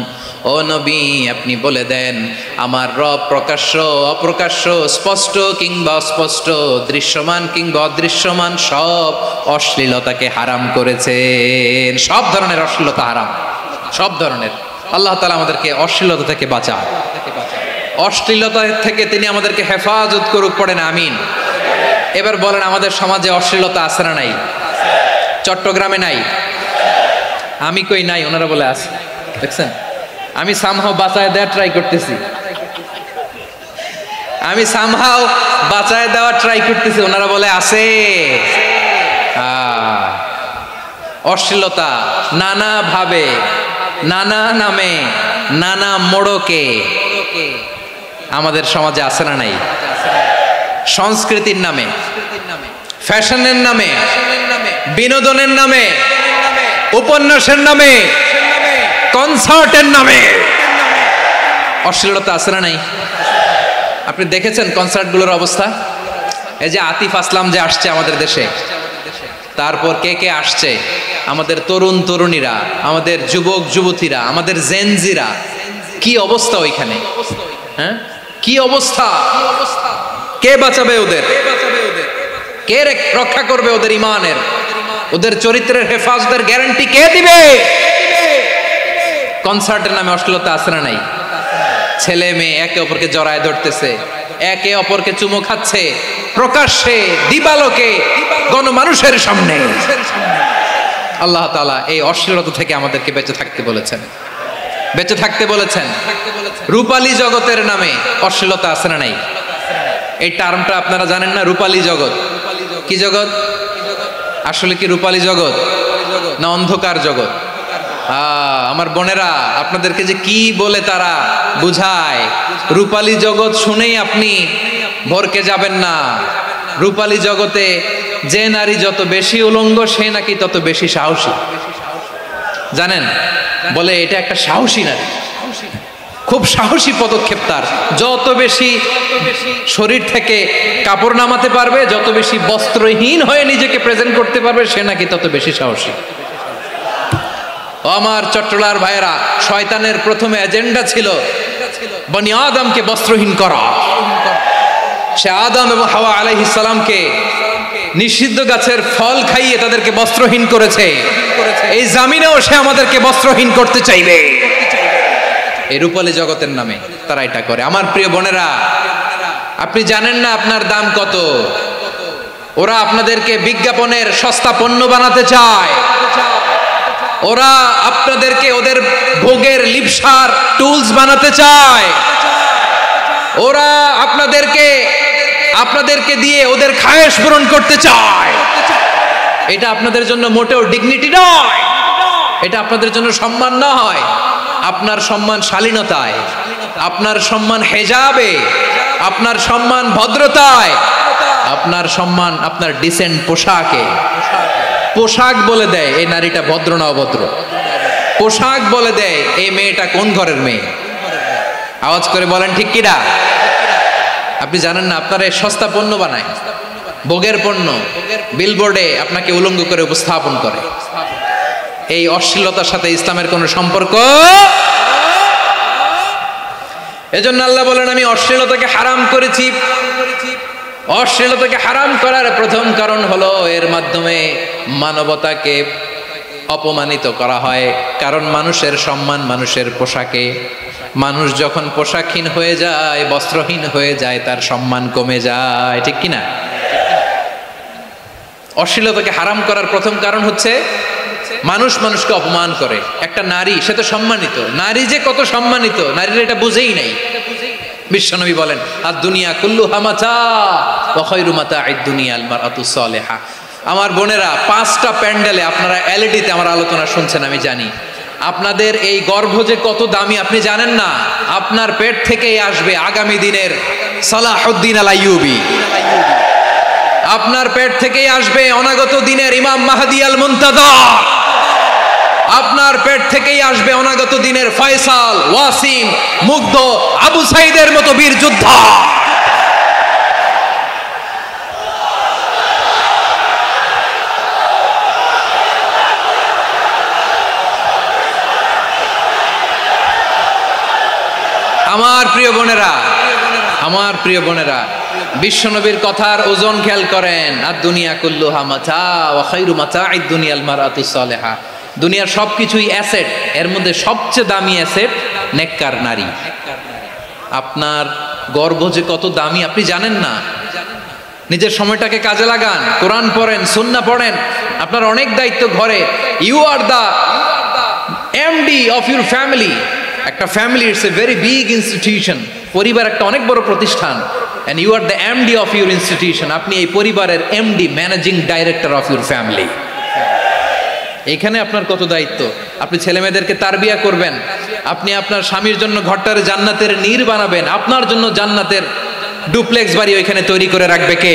ও নবী, আপনি বলে দেন, আমার রব প্রকাশ্য, অপ্রকাশ্য, স্পষ্ট কিংবা অস্পষ্ট, দৃশ্যমান কিংবা অদৃশ্যমান সব অশ্লীলতাকে হারাম করেছেন। সব ধরনের অশ্লীলতা হারাম, সব ধরনের। আল্লাহ তাআলা আমাদেরকে অশ্লীলতা থেকে বাঁচান। অশ্লীলতা থেকে তিনি আমাদেরকে হেফাজত করুক, পড়েন আমিন। এবার বলেন, আমাদের সমাজে অশ্লীলতা আছে না নাই? চট্টগ্রামে নাই? আমি কই নাই, ওনারা বলে আছে। দেখছেন, আমি সামহাও বাঁচায় দেওয়ার ট্রাই করতেছি, ওনারা বলে আছে। অশ্লীলতা নানা ভাবে, নানা নামে, নানা মোড়কে আমাদের সমাজে আছে না নাই? সংস্কৃতির নামে, ফ্যাশনের নামে, বিনোদনের নামে, উপন্যাসের নামে, কনসার্টের নামে অশ্লীলতা আছে না নাই? আপনি দেখেছেন কনসার্টগুলোর অবস্থা? এই যে আতিফ আসলাম যে আসছে আমাদের দেশে, তারপর কে কে আসছে, আমাদের তরুণ তরুণীরা, আমাদের যুবক যুবতীরা, আমাদের জেনজিরা, কি অবস্থা ওইখানে? হ্যাঁ, কি অবস্থা? কে বাঁচাবে ওদের? কে রক্ষা করবে ওদের ইমানের, ওদের চরিত্রের হেফাজতের গ্যারান্টি কে দিবে? কনসার্টের নামে অশ্লীলতা আছে না নাই? ছেলে মেয়ে একে অপরকে জড়ায় ধরতেছে, একে অপরকে চুমো খাচ্ছে প্রকাশ্যে, দিবালোকে, গণমানুষের সামনে। আল্লাহ তাআলা এই অশ্লীলতা থেকে আমাদেরকে বেঁচে থাকতে বলেছেন, বেঁচে থাকতে বলেছেন। রূপালী জগতের নামে অশ্লীলতা আছে না নাই? এই টার্মটা আপনারা জানেন না? রূপালী জগৎ কি জগৎ? আসলে কি রূপালী জগৎ না অন্ধকার জগৎ? আমার বোনেরা, আপনাদেরকে যে কি বলে তারা বুঝায়, রূপালী জগৎ শুনেই আপনি ভরকে যাবেন না। রূপালী জগতে যে নারী যত বেশি উলঙ্গ সে নাকি তত বেশি সাহসী। জানেন? বলে এটা একটা সাহসী নারী, খুব সাহসী পদক্ষেপ তার। যত বেশি শরীর থেকে কাপড় নামাতে পারবে, যত বেশি বস্ত্রহীন হয়ে নিজেকে প্রেজেন্ট করতে পারবে, সে নাকি তত বেশি সাহসী। আমার চট্টলার ভাইয়েরা, শয়তানের প্রথমে এজেন্ডা ছিল বনি আদমকে বস্ত্রহীন করা। সে আদম এবং হাওয়া আলাইহিস সালামকে নিষিদ্ধ গাছের ফল খাইয়ে তাদেরকে বস্ত্রহীন করেছে। এই জামিনেও সে আমাদেরকে বস্ত্রহীন করতে চাইবে। এই রূপালী জগতের নামে তারা এটা করে। আমার প্রিয় বোনেরা, আপনি জানেন না আপনার দাম কত? ওরা আপনাদেরকে বিজ্ঞাপনের সস্তা পণ্য বানাতে চায়। ওরা আপনাদেরকে ওদের ভোগের লিপসার টুলস বানাতে চায়। ওরা আপনাদেরকে দিয়ে ওদের খায়েশ পূরণ করতে চায়। এটা আপনাদের জন্য মোটেও ডিগনিটি নয়, এটা আপনাদের জন্য সম্মান নয়। আপনার সম্মান শালীনতায়, আপনার সম্মান হেজাবে, আপনার সম্মান ভদ্রতায়, আপনার সম্মান আপনার ডিসেন্ট পোশাকে। পোশাক বলে দেয় এই নারীটা ভদ্র না অভদ্র। পোশাক বলে দেয় এই মেয়েটা কোন ঘরের মেয়ে। আওয়াজ করে বলেন ঠিক কিনা? আপনি জানেন না আপনারা সস্তা পণ্য বানায়, ভোগের পণ্য, বিলবোর্ডে আপনাকে উলঙ্গ করে উপস্থাপন করে। এই অশ্লীলতার সাথে ইসলামের কোনো সম্পর্ক। এজন্য আল্লাহ বলেন, আমি অশ্লীলতাকে হারাম করেছি। অশ্লীলতাকে হারাম করার প্রথম কারণ হলো এর মাধ্যমে মানবতাকে অপমানিত করা হয়। কারণ মানুষের সম্মান মানুষের পোশাকে। মানুষ যখন পোশাকহীন হয়ে যায়, বস্ত্রহীন হয়ে যায়, তার সম্মান কমে যায়। ঠিক কিনা? অশ্লীলতাকে হারাম করার প্রথম কারণ হচ্ছে মানুষ মানুষকে অপমান করে। একটা নারী, সে তো সম্মানিত, নারী যে কত সম্মানিত নারীরা এটা বুঝেই নাই। বিশ্বনবী বলেন, আর দুনিয়া কুল্লুহা মাতা ওয়া খায়রু মাতা'আদ দুনিয়া আল মারআতু সালিহা। আমার বোনেরা, 5টা প্যান্ডেলে আপনারা এলইডিতে আমার আলোচনা শুনছেন, আমি জানি। আপনাদের এই গর্ভ যে কত দামি আপনি জানেন না। আপনার পেট থেকেই আসবে আগামী দিনের সালাহুদ্দিন আল আইয়ুবী। আপনার পেট থেকেই আসবে অনাগত দিনের ইমাম মাহদী আল মুনতাযর। আপনার পেট থেকেই আসবে অনাগত দিনের ফয়সাল, ওয়াসিম, মুগ্ধ, আবু সাইদের মতো বীর যোদ্ধা। আমার প্রিয় বোনেরা, আমার প্রিয় বোনেরা, বিশ্বনবীর কথার ওজন খেয়াল করেন। আর দুনিয়া কুল্লুহা মাতা ওয়া খায়রু মাতা'আদ দুনিয়া আল মারআতু সালিহা। দুনিয়ার সবকিছুই অ্যাসেট, এর মধ্যে সবচেয়ে দামি অ্যাসেট নেককার নারী। আপনার গর্ভ যে কত দামি আপনি জানেন না। নিজের সময়টাকে কাজে লাগান, কোরআন পড়েন, সুন্নাহ পড়েন। আপনার অনেক দায়িত্ব ঘরে। You are the MD of your family. একটা family it's a very big institution. পরিবার একটা অনেক বড় প্রতিষ্ঠান। and you are the MD of your institution. আপনি এই পরিবারের MD, managing director of your family. এখানে আপনার কত দায়িত্ব। আপনি ছেলে মেয়েদেরকে তারবিয়া করবেন, আপনি আপনার স্বামীর জন্য ঘরটারে জান্নাতের নীর বানাবেন, আপনার জন্য জান্নাতের ডুপ্লেক্স বাড়ি ওইখানে তৈরি করে রাখবে কে?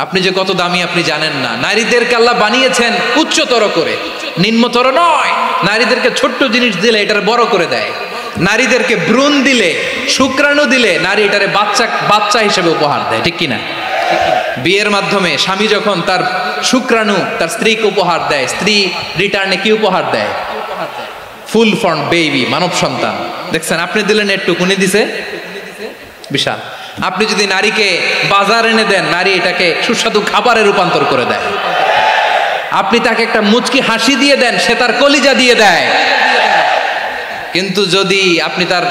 আপনি যে কত দামি আপনি জানেন না। নারীদেরকে আল্লাহ বানিয়েছেন উচ্চতর করে, নিম্নতর নয়। নারীদেরকে ছোট্ট জিনিস দিলে এটার বড় করে দেয়। নারীদেরকে ভ্রূণ দিলে, শুক্রাণু দিলে নারী এটারে বাচ্চা হিসেবে উপহার দেয়, ঠিক কিনা? বিয়ের মাধ্যমে স্বামী যখন তার শুক্রাণু তার স্ত্রীকে উপহার দেয়, স্ত্রী রিটার্নে কি উপহার দেয়? ফুল ফর্ম বেবি, মানব সন্তান। দেখছেন, আপনি দিলেন একটুক, উনি দিছে বিশাল। আপনি যদি নারীকে বাজার এনে দেন, নারী এটাকে সুস্বাদু খাবারে রূপান্তর করে দেয়। আপনি তাকে একটা মুচকি হাসি দিয়ে দেন, সে তার কলিজা দিয়ে দেয়। কিন্তু যদি আপনি তার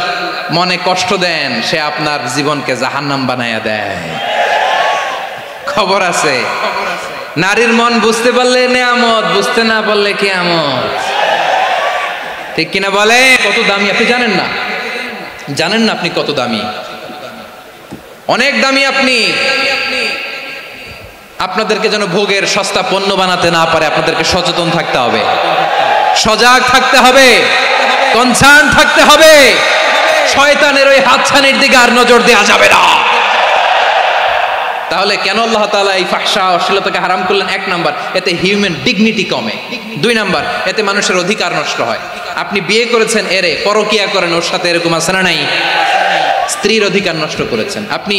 মনে কষ্ট দেন, সে আপনার জীবনকে জাহান্নাম বানায়া দেয়। খবর আছে, নারীর মন বুঝতে পারলে নেয়ামত, বুঝতে না পারলে কিয়ামত, ঠিক কিনা বলে? কত দামি আপনি জানেন না, জানেন না আপনি কত দামি, অনেক দামি আপনি। আপনাদেরকে যেন ভোগের সস্তা পণ্য বানাতে না পারে, আপনাদেরকে সচেতন থাকতে হবে, সজাগ থাকতে হবে, কনসার্ন থাকতে হবে। শয়তানের ওই হাতছানির দিকে আর নজর দেওয়া যাবে না। তাহলে কেন আল্লাহ তাআলা এই ফাহশা অশ্লীলতাকে হারাম করলেন? এক নাম্বার, এতে হিউম্যান ডিগনিটি কমে। দুই নাম্বার, এতে মানুষের অধিকার নষ্ট হয়। আপনি বিয়ে করেছেন, এরে পরকিয়া করেন, ওর সাথে এরকম আছে না নাই? স্ত্রীর অধিকার নষ্ট করেছেন। আপনি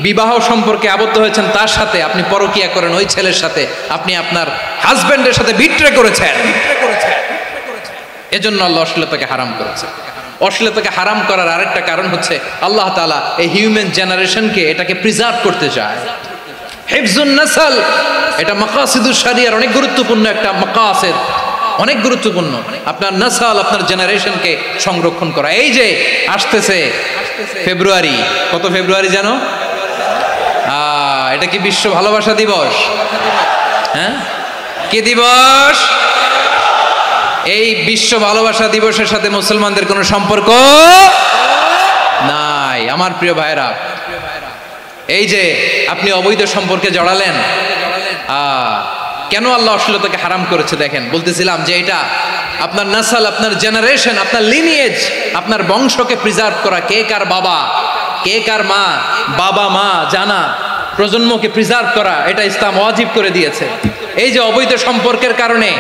বিবাহ সম্পর্কে আবদ্ধ হয়েছেন তার সাথে, আপনি পরকিয়া করেন ওই ছেলের সাথে, আপনি আপনার হাজবেন্ডের সাথে বিট্রে করেছেন। এজন্য আল্লাহ অশ্লীলতাকে হারাম করেছে। অশ্লীলতাকে হারাম করার আরেকটা কারণ হচ্ছে আল্লাহ তাআলা এই হিউম্যান জেনারেশনকে এটাকে প্রিজার্ভ করতে চায়। হিফজুন নাসল, এটা মাকাসিদুশ শরিয়ার অনেক গুরুত্বপূর্ণ একটা মাকাসিদ, অনেক গুরুত্বপূর্ণ। আপনার নাসল, আপনার জেনারেশনকে সংরক্ষণ করা। এই যে আসতেছে ফেব্রুয়ারি, কত ফেব্রুয়ারি জানো? এটা কি বিশ্ব ভালোবাসা দিবস? হ্যাঁ, কি দিবস? এই বিশ্ব ভালোবাসা দিবসের সাথে মুসলমানদের কোনো সম্পর্ক নাই। আমার প্রিয় ভাইরা, এই যে আপনি অবৈধ সম্পর্কে জড়ালেন, কেন আল্লাহ অশ্লীলতাকে হারাম করেছে দেখেন। বলতেছিলাম যে এটা আপনার নাসল, আপনার জেনারেশন, আপনার লিনিয়েজ, আপনার বংশকে প্রিজার্ভ করা। কে কার বাবা, কে কার মা, বাবা মা জানা, প্রজন্মকে প্রিজার্ভ করা, এটা ইসলাম ওয়াজিব করে দিয়েছে। এই যে অবৈধ সম্পর্কের কারণে,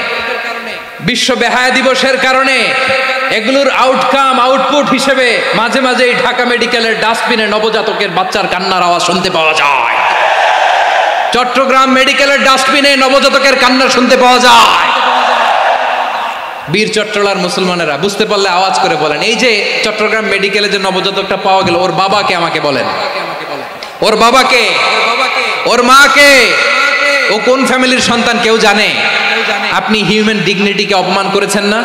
বিশ্ব বেহায়া দিবসের কারণে, এগুলোর আউটকাম, আউটপুট হিসেবে মাঝে মাঝে এই ঢাকা মেডিকেলের ডাস্টবিনে নবজাতকের বাচ্চার কান্নার আওয়াজ শুনতে পাওয়া যায়। চট্টগ্রাম মেডিকেলের ডাস্টবিনে নবজাতকের কান্না শুনতে পাওয়া যায়। বীর চট্টলার মুসলমানেরা বুঝতে পারলে আওয়াজ করে বলেন, এই যে চট্টগ্রাম মেডিকেলে যে নবজাতকটা পাওয়া গেল, ওর বাবাকে আমাকে বলেন, ওর বাবাকে, ওর মাকে, ও কোন ফ্যামিলির সন্তান কেউ জানে? আপনি হিউম্যান ডিগনিটিকে অপমান করেছেন না?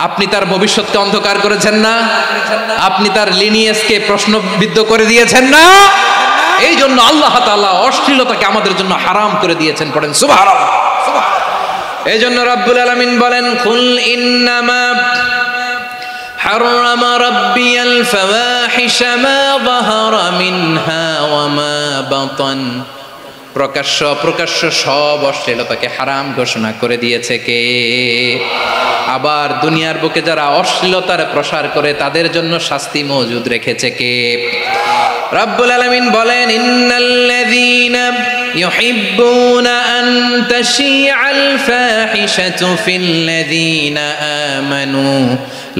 আপনি তার ভবিষ্যৎকে অন্ধকার করেছেন না? আপনি তার লিনিয়েজকে প্রশ্নবিদ্ধ করে দিয়েছেন না? এই জন্য আল্লাহ তাআলা অশ্লীলতাকে আমাদের জন্য হারাম করে দিয়েছেন। পড়েন সুবহানাল্লাহ। এই জন্য রাব্বুল আলামিন বলেন, কুল ইন্নামা হারামা রাব্বিয়াল ফাওয়াহিশা মা যাহারা মিনহা ওয়া মা বাতান। প্রকাশ্য অপ্রকাশ্য সব অশ্লীলতাকে হারাম ঘোষণা করে দিয়েছে কে? আবার দুনিয়ার বুকে যারা অশ্লীলতার প্রসার করে তাদের জন্য শাস্তি মজুদ রেখেছে কে? রব্বুল আলামিন বলেন, ইন্নাল্লাযীনা ইউহিব্বুনা আন তাশিআল ফাহিশাতু ফিল্লাযীনা আমানু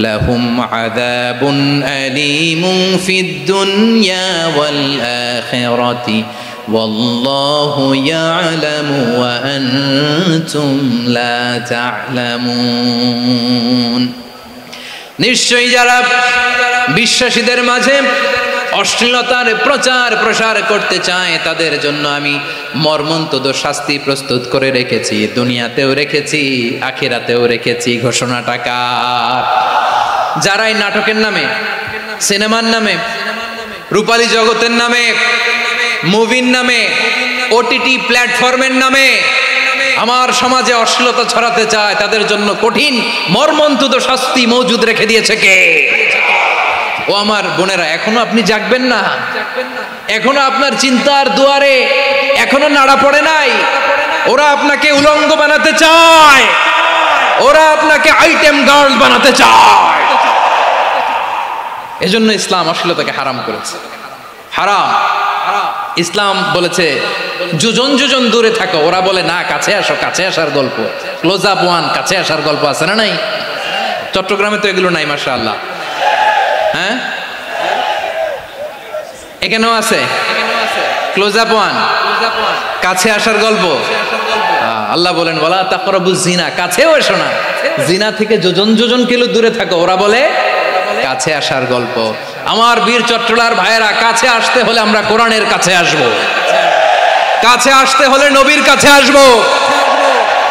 লাহুম আযাবুন আলীমুন ফিদ দুনিয়া ওয়াল আখিরাতি ওয়াল্লাহু ইয়ালামু ওয়া আনতুম লা তা'লামুন। নিশ্চয়ই যারা বিশ্বাসীদের মাঝে অশ্লীলতার প্রচার প্রসার করতে চায় তাদের জন্য আমি মর্মন্তুদ শাস্তি প্রস্তুত করে রেখেছি, দুনিয়াতেও রেখেছি, আখিরাতেও রেখেছি। ঘোষণাটা কার? যারা এই নাটকের নামে, সিনেমার নামে, রূপালী জগতের নামে, মুভির নামে, ওটিটি প্ল্যাটফর্মের নামে আমার সমাজে অশ্লীলতা ছড়াতে চায় তাদের জন্য কঠিন মর্মন্তুদ শাস্তি মজুদ রেখে দিয়েছে কে? ও আমার বোনেরা, এখনো আপনি জাগবেন না? এখনো আপনার চিন্তার দুয়ারে এখনো নাড়া পড়ে নাই? ওরা আপনাকে উলঙ্গ বানাতে চায়, ওরা আপনাকে আইটেম গার্ল বানাতে চায়। এজন্য ইসলাম অশ্লীলতাকে হারাম করেছে। হারাম। ইসলাম বলেছে যোজন যোজন দূরে থাকো, ওরা বলে না কাছে আসো, কাছে আসার গল্প, ক্লোজ আপ ওয়ান, কাছে আসার গল্প আছে না নাই? চট্টগ্রামে তো এগুলো নাই মাশাআল্লাহ। হ্যাঁ, এখানেও আছে ক্লোজ আপ ওয়ান, কাছে আসার গল্প। আল্লাহ বলেন ওয়ালা তাকরাবুজ জিনা, কাছেও এসো না, জিনা থেকে যোজন যোজন কিলো দূরে থাকো, ওরা বলে কাছে আসার গল্প। আমার বীর চট্টলার ভাইয়েরা, কাছে আসতে হলে আমরা কোরআনের কাছে আসব, কাছে আসতে হলে নবীর কাছে আসব,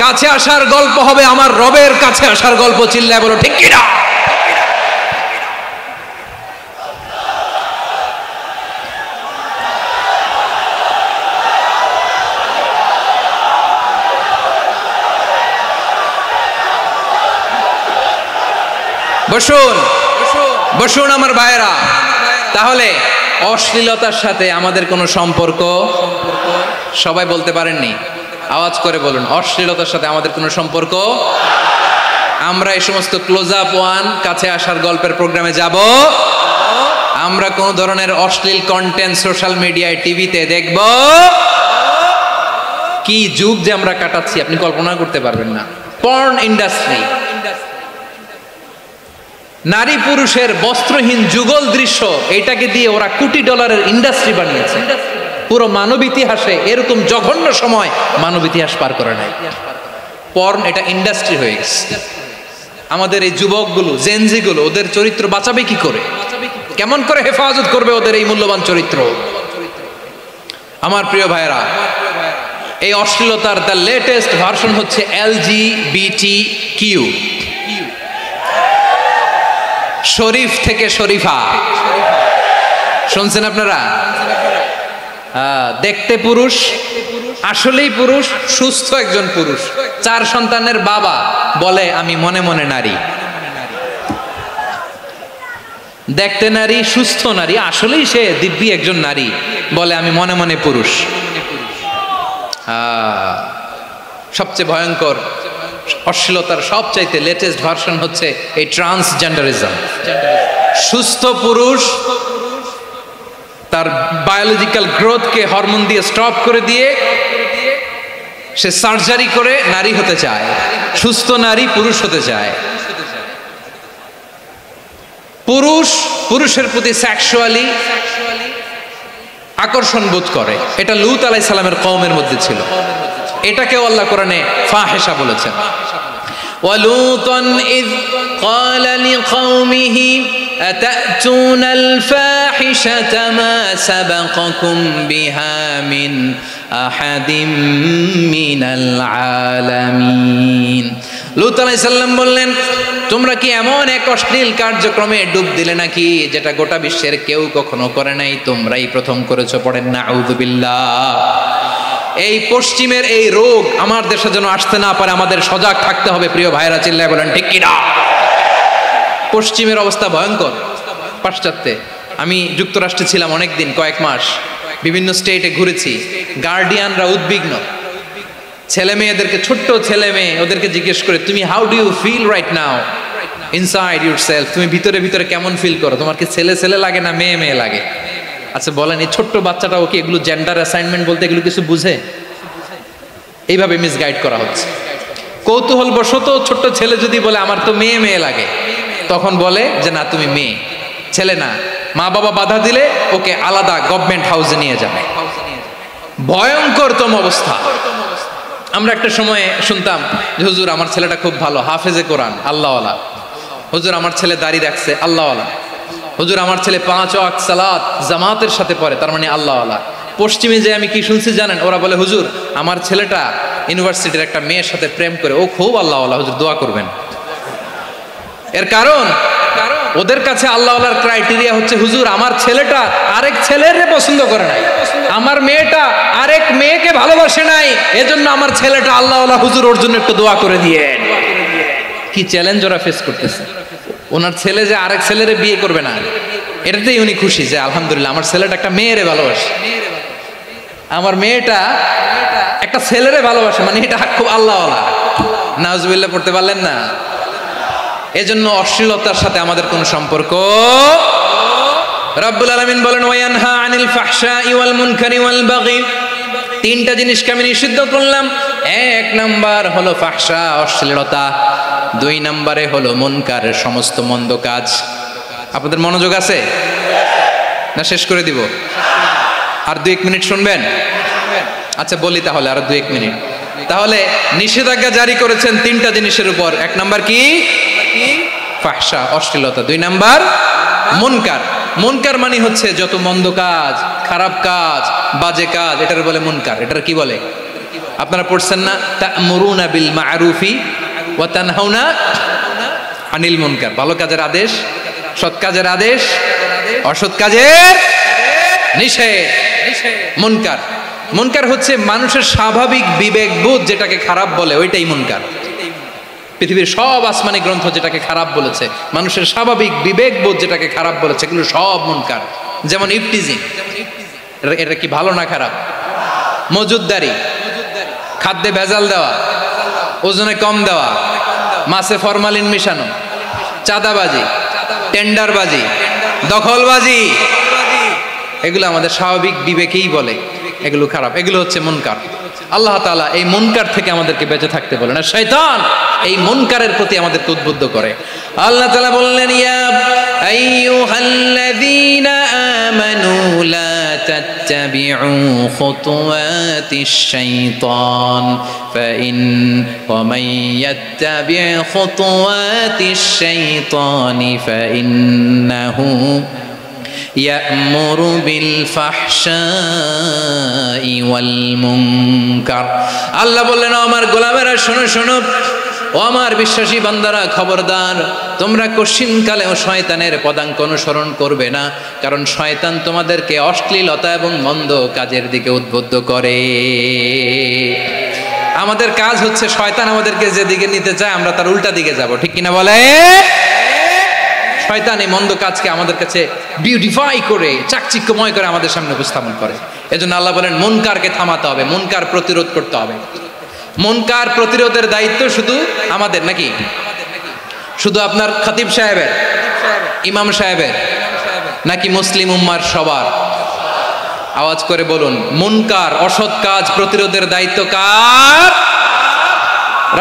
কাছে আসার গল্প হবে আমার রবের কাছে আসার গল্প। চিল্লায় বলো ঠিক কিনা? বসুন বসুন আমার ভাইয়েরা। তাহলে অশ্লীলতার সাথে আমাদের কোনো সম্পর্ক? সবাই বলতে পারেননি, আওয়াজ করে বলুন, অশ্লীলতার সাথে আমাদের কোনো সম্পর্ক? আমরা এই সমস্ত ক্লোজ আপ ওয়ান, কাছে আসার গল্পের প্রোগ্রামে যাব? আমরা কোন ধরনের অশ্লীল কন্টেন্ট সোশ্যাল মিডিয়ায়, টিভিতে দেখব? কি যুগ যে আমরা কাটাচ্ছি আপনি কল্পনা করতে পারবেন না। পর্ন ইন্ডাস্ট্রি, নারী পুরুষের বস্ত্রহীন যুগল দৃশ্য, এটাকে দিয়ে ওরা কোটি ডলারের ইন্ডাস্ট্রি বানিয়েছে। পুরো মানব ইতিহাসে এরকম জঘন্য সময় মানব ইতিহাস পার করে নাই। পর্ন এটা ইন্ডাস্ট্রি হয়ে গেছে। আমাদের এই যুবকগুলো, জেনজিগুলো, ওদের চরিত্র বাঁচাবে কি করে? কেমন করে হেফাজত করবে ওদের এই মূল্যবান চরিত্র? আমার প্রিয় ভাইয়েরা, এই অশ্লীলতার দ্য লেটেস্ট ভার্সন হচ্ছে LGBTQ, শরীফ থেকে শরীফা। শুনছেন আপনারা? দেখতে পুরুষ, আসলেই পুরুষ, সুস্থ একজন পুরুষ, 4 সন্তানের বাবা, বলে আমি মনে মনে নারী। দেখতে নারী, সুস্থ নারী, আসলেই সে দিব্যি একজন নারী, বলে আমি মনে মনে পুরুষ। সবচেয়ে ভয়ঙ্কর অশ্লীলতার সবচাইতে লেটেস্ট ভার্সন হচ্ছে এই ট্রান্সজেন্ডারিজম। সুস্থ পুরুষ তার বায়োলজিক্যাল গ্রোথকে হরমোন দিয়ে স্টপ করে দিয়ে সে সার্জারি করে নারী হতে চায়, সুস্থ নারী পুরুষ হতে চায়। পুরুষ পুরুষের প্রতি সেক্সুয়ালি আকর্ষণ বোধ করে। এটা লূত আলাইহিস সালামের কওমের মধ্যে ছিল। এটাকেও আল্লাহ কোরআনে ফাহিশা বলেছেন। ওয়ালুতান ইয ক্বালা লিকাওমিহি আতাতুনাল ফাহিশাতা মা সাবাকাকুম বিহা মিন আহাদিম মিনাল আলামিন। লূত আলাইহিস সালাম বললেন, তোমরা কি এমন এক অশ্লীল কার্যক্রমে ডুব দিলে নাকি যেটা গোটা বিশ্বের কেউ কখনো করে নাই, তোমরাই প্রথম করেছো? পড়েন নাউযুবিল্লাহ। এই পশ্চিমের এই রোগ আমার দেশে যেন আসতে না পারে, আমাদের সজাগ থাকতে হবে। প্রিয় ভাইরা, চিল্লায় বলেন ঠিক কিনা? পশ্চিমের অবস্থা ভয়ঙ্কর। পাশ্চাত্যে আমি যুক্তরাষ্ট্রে ছিলাম অনেকদিন, কয়েক মাস, বিভিন্ন স্টেটে ঘুরেছি। গার্ডিয়ানরা উদ্বিগ্ন, ছেলে মেয়েদেরকে, ছোট্ট ছেলে মেয়ে, ওদেরকে জিজ্ঞেস করে তুমি how do you feel right now inside yourself, তুমি ভিতরে ভিতরে কেমন ফিল করো? তোমার কি ছেলে ছেলে লাগে না মেয়ে মেয়ে লাগে? আচ্ছা বলেন, এই ছোট্ট বাচ্চাটাও কি এগুলো জেন্ডার অ্যাসাইনমেন্ট বলতে এগুলো কিছু বুঝে? এইভাবে মিসগাইড করা হচ্ছে। কৌতূহল বশত ছোট্ট ছেলে যদি বলে আমার তো মেয়ে মেয়ে লাগে, তখন বলে যে না তুমি মেয়ে, ছেলে না। মা বাবা বাধা দিলে ওকে আলাদা গভর্নমেন্ট হাউসে নিয়ে যাবে। ভয়ঙ্করতম অবস্থা। আমরা একটা সময়ে শুনতাম যে হুজুর আমার ছেলেটা খুব ভালো, হাফেজে কোরআন, আল্লাহওয়ালা। হুজুর আমার ছেলে দাড়ি রাখছে, আল্লাহওয়ালা। হুজুর আমার ছেলে 5 ওয়াক্ত সালাত জামাতের সাথে পড়ে, তার মানে আল্লাহওয়ালা। পশ্চিমে যে আমি কি শুনছি জানেন? ওরা বলে হুজুর আমার ছেলেটা ইউনিভার্সিটির একটা মেয়ের সাথে প্রেম করে, ও খুব আল্লাহওয়ালা, হুজুর দোয়া করবেন। এর কারণ ওদের কাছে আল্লাহওয়ালার ক্রাইটেরিয়া হচ্ছে হুজুর আমার ছেলেটা আরেক ছেলের পছন্দ করে নাই, আমার মেয়েটা আরেক মেয়েকে ভালোবাসে নাই, এজন্য আমার ছেলেটা আল্লাহওয়ালা, হুজুর ওর জন্য একটু দোয়া করে দিয়েন। কি চ্যালেঞ্জ ওরা ফেস করতেছে। ওনার ছেলে যে আরেক ছেলেরে বিয়ে করবে না, এটাতেই উনি খুশি যে আলহামদুলিল্লাহ আমার ছেলেটা একটা মেয়েরে ভালোবাসে, আমার মেয়েটা একটা ছেলেরে ভালোবাসে, মানে এটা খুব আল্লাহওয়ালা। নাউজুবিল্লাহ পড়তে পারলেন না? এজন্য অশ্লীলতার সাথে আমাদের কোনো সম্পর্ক। রব্বুল আলামিন বলেন ওয়ায়ানহা আনিল ফাহশাই ওয়াল মুনকারি ওয়াল বাগি, তিনটা জিনিসকে আমি নিষিদ্ধ করলাম। এক নাম্বার হলো ফাহশা, অশ্লীলতা। দুই নম্বরে হলো মুনকারের সমস্ত মন্দ কাজ। আপনাদের মনোযোগ আছে না? শেষ করে দিব? আর 2-1 মিনিট শুনবেন? আচ্ছা বলি তাহলে, আর 2-1 মিনিট। তাহলে নিষেধাজ্ঞা জারি করেছেন তিনটা জিনিসের উপর। এক নাম্বার কি? ফাহশা, অশ্লীলতা। 2 নাম্বার মুনকার। মুনকার মানে হচ্ছে যত মন্দ কাজ, খারাপ কাজ, বাজে কাজ, এটার বলে মুনকার। এটার কি বলে? আপনারা পড়ছেন না, তা'মুরুনা বিল মা'রুফি ওয়া তানহাউনা আনিল মুনকার। ভালো কাজের আদেশ, সৎ কাজের আদেশ, অসৎ কাজের নিষেধ। মুনকার, মুনকার হচ্ছে মানুষের স্বাভাবিক বিবেকবোধ যেটাকে খারাপ বলে, ওইটাই মুনকার। পৃথিবীর সব আসমানি গ্রন্থ যেটাকে খারাপ বলেছে, মানুষের স্বাভাবিক বিবেকবোধ যেটাকে খারাপ বলেছে, এগুলো সব মুনকার। যেমন ইফটিজিং, এটা কি ভালো না খারাপ? মজুদদারি, খাদ্যে ভেজাল দেওয়া, ওজনে কম দেওয়া, মাছে ফরমালিন মিশানো, চাঁদাবাজি, টেন্ডারবাজি, দখলবাজি, এগুলো আমাদের স্বাভাবিক বিবেকেই বলে এগুলো খারাপ, এগুলো হচ্ছে মুনকার। আল্লাহ তাআলা এই মুনকার থেকে আমাদেরকে বেঁচে থাকতে বলেন, আর শয়তান এই মুনকারের প্রতি আমাদেরকে উদ্বুদ্ধ করে। আল্লাহ তাআলা বললেন, ইয়া আইয়ুহাল্লাযীনা আমানু লা তাত্তাবিউ খুতুওয়াতিশ শাইতান ওয়া মান ইয়াত্তাবি' খুতুওয়াতিশ শাইতানি ফাইন্নাহু ইয়া'মুরু বিল ফাহশাই ওয়াল মুনকার। আল্লাহ বললেন, আমার গোলামেরা শোনো শোনো, ও আমার বিশ্বাসী বান্দারা খবরদার, তোমরা কশিনকালেও শয়তানের পদাঙ্ক অনুসরণ করবে না, কারণ শয়তান তোমাদেরকে অশ্লীলতা এবং মন্দ কাজের দিকে উদ্বুদ্ধ করে। আমাদের কাজ হচ্ছে শয়তান আমাদেরকে যেদিকে নিতে চায় আমরা তার উল্টা দিকে যাব, ঠিক কিনা বলে? শয়তান এই মন্দ কাজকে আমাদের কাছে বিউটিফাই করে, চাকচিক্যময় করে আমাদের সামনে উপস্থাপন করে। এজন্য আল্লাহ বলেন মুনকারকে থামাতে হবে, মুনকার প্রতিরোধ করতে হবে। মুনকার প্রতিরোধের দায়িত্ব শুধু আমাদের নাকি? শুধু আপনার খতিব সাহেবের, ইমাম সাহেবের, নাকি মুসলিম উম্মার সবার? আওয়াজ করে বলুন, মুনকার অসৎ কাজ প্রতিরোধের দায়িত্ব কার?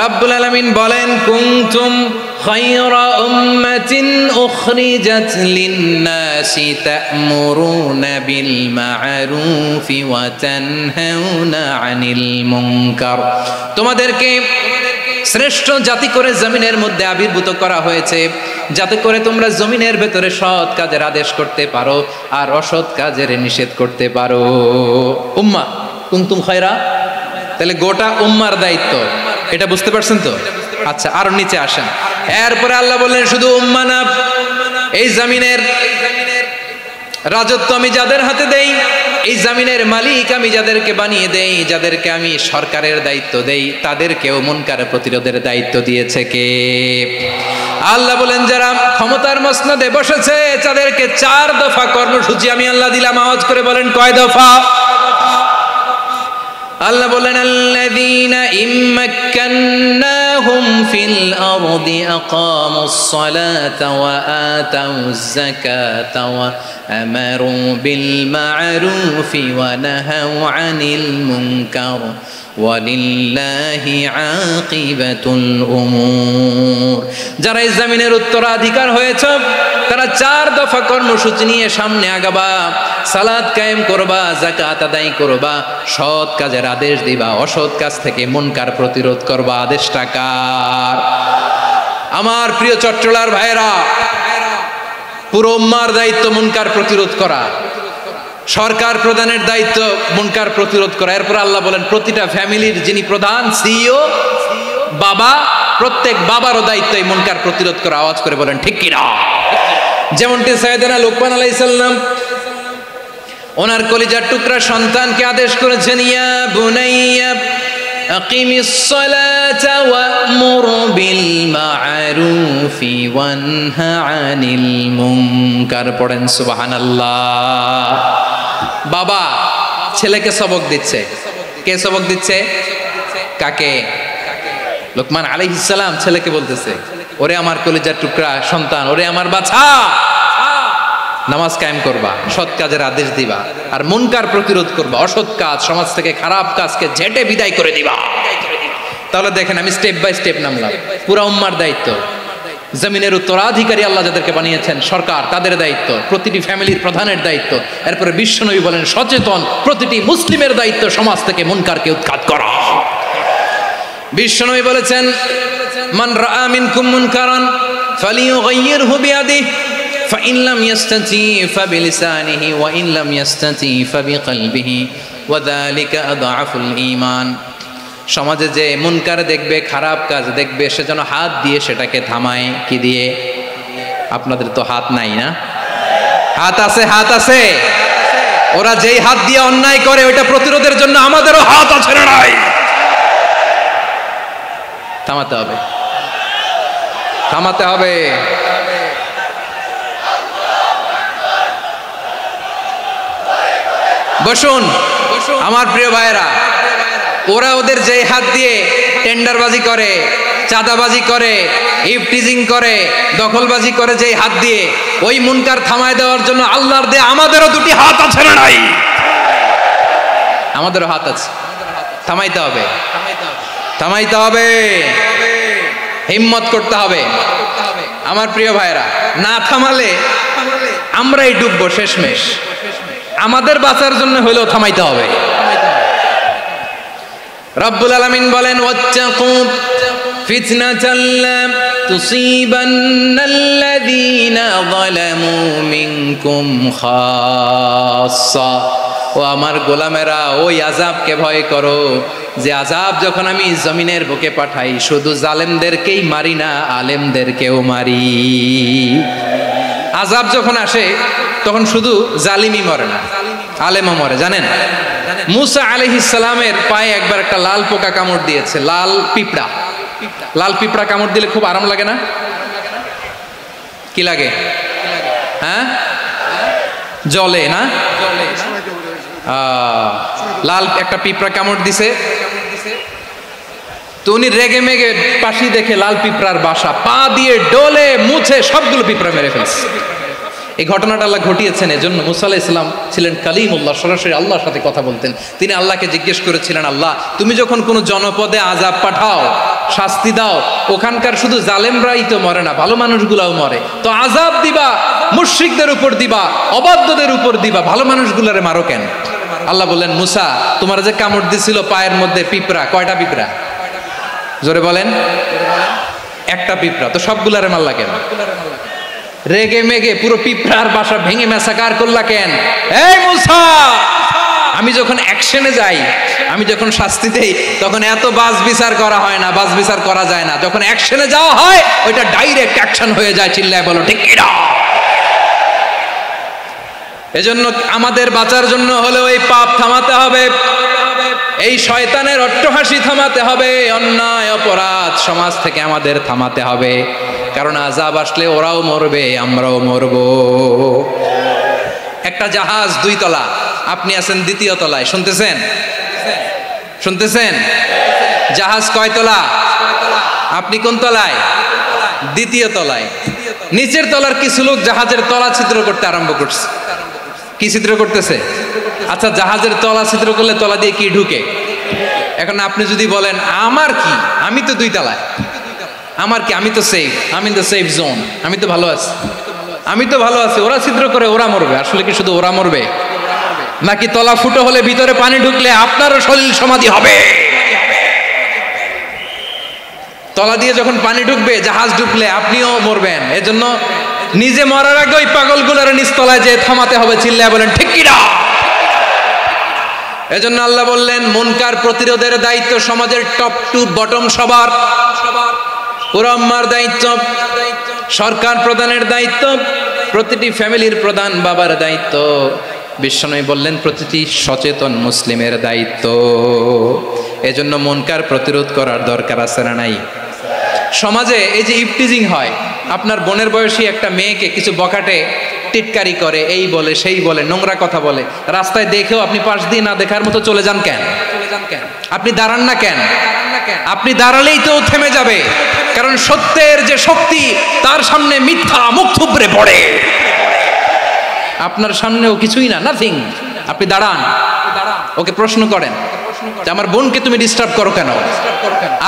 রাব্বুল আলামিন বলেন, কুনতুম খায়রা উম্মাতিন উখরিজাত লিন-নাসি তা'মুরুনা বিল মা'রুফি ওয়া তানহাউনা আনিল মুনকার। তোমাদেরকে শ্রেষ্ঠ জাতি করে জমিনের মধ্যে আবির্ভূত করা হয়েছে, যাতে করে তোমরা জমিনের ভেতরে সৎ কাজের আদেশ করতে পারো আর অসৎ কাজের নিষেধ করতে পারো। উম্মাহ কুনতুম খায়রা, তাহলে গোটা উম্মার দায়িত্ব, এটা বুঝতে পারছেন তো? আচ্ছা, আরো নিচে আসেন। এরপরে আল্লাহ বললেন, শুধু উম্মাহ না, এই জমিনের রাজত্ব আমি যাদের হাতে দেই, এই জমিনের মালিক আমি যাদেরকে বানিয়ে দেই, যাদেরকে আমি সরকারের দায়িত্ব দেই, তাদেরকেও মুনকার প্রতিরোধের দায়িত্ব দিয়েছে কে? আল্লাহ বলেন, যারা ক্ষমতার মসনদে বসেছে তাদেরকে 4 দফা কর্মসূচি আমি আল্লাহ দিলাম। আওয়াজ করে বলেন, কয় দফা? আল্লাহ বলেন, আল্লাযীনা ইম্মাক্কান্নাহুম ফিল আরদি আকামুস সালাতা ওয়া আতাউয যাকাতা ওয়া আমারু বিল মা'রুফি ওয়া নাহাউ আনিল মুনকার ওয়ালিল্লাহি আকিবাতুল উমুর। যারা এই জমিনের উত্তরাধিকার হয়েছে তারা 4 দফা কর্মসূচি নিয়ে সামনে আগাবা। সালাত কায়েম করবা, যাকাত আদায় করবা, সৎ কাজের আদেশ দিবা, অসৎ কাজ থেকে মুনকার প্রতিরোধ করবা। আদেশটা কার? আমার প্রিয় চট্টলার ভাইরা, পুরো উম্মার দায়িত্ব মুনকার প্রতিরোধ করা, সরকার প্রধানের দায়িত্ব মুনকার প্রতিরোধ করা। এরপর আল্লাহ বলেন, প্রতিটা ফ্যামিলির যিনি প্রধান সিইও বাবা, প্রত্যেক বাবারও দায়িত্ব এই মুনকার প্রতিরোধ করা। আওয়াজ করে বলেন ঠিক কিনা? যেমনটি সাইয়েদনা লুকমান আলাইহিস সালাম ওনার কলিজার টুকরা সন্তানকে আদেশ করেছেন, ইয়া বুনাইয়া আকিমিস সালাতা ওয়া'মুর বিল মা'রুফি ওয়ানহা আনিল মুনকার। পড়েন সুবহানাল্লাহ। বাবা ছেলেকে সবক দিচ্ছে, কে সবক দিচ্ছে? কাকে? লোকমান আলাইহিস সালাম ছেলেকে বলতেছে, ওরে আমার কলিজার টুকরা সন্তান, ওরে আমার বাছা, নামাজ কায়েম করবা, সৎ কাজের আদেশ দিবা, আর মুনকার প্রতিরোধ করবা, অসৎ কাজ, সমাজ থেকে খারাপ কাজকে ঝেঁটে বিদায় করে দিবা। তাহলে দেখেন আমি স্টেপ বাই স্টেপ নামলাম। পুরা উম্মার দায়িত্ব, জমিনের উত্তরাধিকারী আল্লাহ যাদেরকে বানিয়েছেন সরকার, তাদের দায়িত্ব, প্রতিটি ফ্যামিলির প্রধানের দায়িত্ব, এরপরে বিশ্বনবী বলেন সচেতন প্রতিটি মুসলিমের দায়িত্ব সমাজ থেকে মুনকারকে উৎখাত করা। বিশ্বনবী বলেছেন, মান রাআ মিনকুম মুনকারান ফালিয়ুগাইয়িরহু বিয়াদিহি ফাইন লাম ইয়াস্তাতি ফাবিলিসানিহি ওয়া ইন লাম ইয়াস্তাতি ফাবিকলবিহি ওয়া যালিকা আযআফুল ঈমান। সমাজে যে মুনকার দেখবে, খারাপ কাজ দেখবে, সে যেন হাত দিয়ে সেটাকে থামায়। কি দিয়ে? আপনাদের তো হাত নাই না? হাত আছে, হাত আছে। ওরা যেই হাত দিয়ে অন্যায় করে ওইটা প্রতিরোধের জন্য আমাদেরও হাত আছে না নাই? থামাতে হবে, থামাতে হবে। বসুন আমার প্রিয় ভাইয়েরা, ওরা ওদের যে হাত দিয়ে টেন্ডারবাজি করে, চাঁদাবাজি করে, ইফটিজিং করে, দখলবাজি করে, যে হাত দিয়ে, ওই মুনকার থামায় দেওয়ার জন্য আল্লাহর দেয়া আমাদেরও দুটি হাত আছে না নাই? আমাদেরও হাত আছে, থামাইতে হবে, থামাইতে হবে, হিম্মত করতে হবে। আমার প্রিয় ভাইয়েরা, না থামালে আমরাই ডুববো শেষমেশ। আমাদের বাঁচার জন্য হলেও থামাইতে হবে। রব্বুল আলামিন বলেন, ওয়াত্তাকু ফিতনাতাল লা তুসিবান্নাল্লাযীনা যালামু মিনকুম খাসসা। ও আমার গোলামেরা, ওই আযাবকে ভয় করো যে আযাব যখন আমি জমিনের বুকে পাঠাই শুধু জালেমদেরকেই মারি না, আলেমদেরকেও মারি। আযাব যখন আসে তখন শুধু জালিমই মরে না, আলেমও মরে। জানেন মুসা আলাইহিস সালামের পায়ে একবার একটা লাল পোকা কামড় দিয়েছে, লাল পিঁপড়া। লাল পিঁপড়া কামড় দিলে খুব আরাম লাগে না? কি লাগে? হ্যাঁ, জলে না? লাল একটা পিঁপড়া কামড় দিছে, তো উনি রেগে মেগে পাশি দেখে লাল পিঁপড়ার বাসা, পা দিয়ে ডলে মুছে সবগুলো পিঁপড়া মেরে ফেলছে। এই ঘটনাটা আল্লাহ ঘটিয়েছেন এজন্য মুসা আলাইহিস সালাম ছিলেন কালিমুল্লাহ, সরাসরি আল্লাহর সাথে কথা বলতেন। তিনি আল্লাহকে জিজ্ঞেস করেছিলেন, আল্লাহ তুমি যখন কোনো জনপদে আযাব পাঠাও, শাস্তি দাও, ওখানকার শুধু জালেমরাই তো মরে না, ভালো মানুষগুলাও মরে, তো আযাব দিবা মুশরিকদের উপর দিবা, অবাধ্যদের উপর দিবা, ভালো মানুষগুলারে মারো কেন? আল্লাহ বললেন, মুসা তোমার যে কামড় দিছিল পায়ের মধ্যে পিঁপড়া, কয়টা পিঁপড়া? জোরে বলেন। একটা পিঁপড়া, তো সবগুলারে মারলা কেন? রেগে মেগে পুরো পিঁপড়ার বাসা ভেঙে ম্যাসাকার করলা কেন? এই মুসা, আমি যখন অ্যাকশনে যাই, আমি যখন শাস্তি দেই, তখন এত বাস বিচার করা হয় না, বাস বিচার করা যায় না। যখন অ্যাকশনে যাওয়া হয় ওইটা ডাইরেক্ট অ্যাকশন হয়ে যায়। চিল্লায় বলো ঠিক কিনা? এজন্য আমাদের বাঁচার জন্য হলেও এই পাপ থামাতে হবে, এই শয়তানের অট্টহাসি থামাতে হবে, অন্যায় অপরাধ সমাজ থেকে আমাদের থামাতে হবে। কারণ আযাব আসলে ওরাও মরবে, আমরাও মরব। একটা জাহাজ 2 তলা, আপনি আছেন 2য় তলায়, শুনতেছেন? শুনতেছেন? জাহাজ কয় তলা? আপনি কোন তলায়? 2য় তলায়। নিচের তলার কিছু লোক জাহাজের তলা ছিদ্র করতে আরম্ভ করছে। কি ছিদ্র করতেছে? আচ্ছা, জাহাজের তলা ছিদ্র করলে তলা দিয়ে কি ঢুকে? এখন আপনি যদি বলেন আমার কি, আমি তো 2 তলায়, আমার কি, আমি তো সেফ, আমি ইন দ্য সেফ জোন, আমি তো ভালো আছি, আমি তো ভালো আছি, ওরা ছিদ্র করে ওরা মরবে। আসলে কি শুধু ওরা মরবে, নাকি তলা ফুটো হলে ভিতরে পানি ঢুকলে আপনারও শরীর সমাধি হবে? তলা দিয়ে যখন পানি ঢুকবে, জাহাজ ঢুকলে আপনিও মরবেন। এজন্য নিজে মরার আগে ওই পাগলগুলোর নিচতলায় যে থামাতে হবে। চিল্লায় বলেন ঠিক কিনা? এজন্য আল্লাহ বললেন, মুনকার প্রতিরোধের দায়িত্ব সমাজের টপ টু বটম সবার, পুরো উম্মার দায়িত্ব, সরকার প্রধানের দায়িত্ব, প্রতিটি ফ্যামিলির প্রধান বাবার দায়িত্ব। বিশ্বনবী বললেন প্রতিটি সচেতন মুসলিমের দায়িত্ব। এজন্য মুনকার প্রতিরোধ করার দরকার আছে না নাই? সমাজে এই যে ইফটিজিং হয়, আপনার বোনের বয়সী একটা মেয়েকে কিছু বখাটে টিটকারি করে, এই বলে সেই বলে, নোংরা কথা বলে, রাস্তায় দেখেও আপনি পাশ দিয়ে না দেখার মতো চলে যান কেন? আপনি দাঁড়ান না কেন? আপনি দাঁড়ালেই তো থেমে যাবে, কারণ সত্যের যে শক্তি তার সামনে মিথ্যা মুখ থুবড়ে পড়ে। আপনার সামনেও কিছুই না, নাথিং। আপনি দাঁড়ান, ওকে প্রশ্ন করেন যে আমার বোনকে তুমি ডিস্টার্ব করো কেন?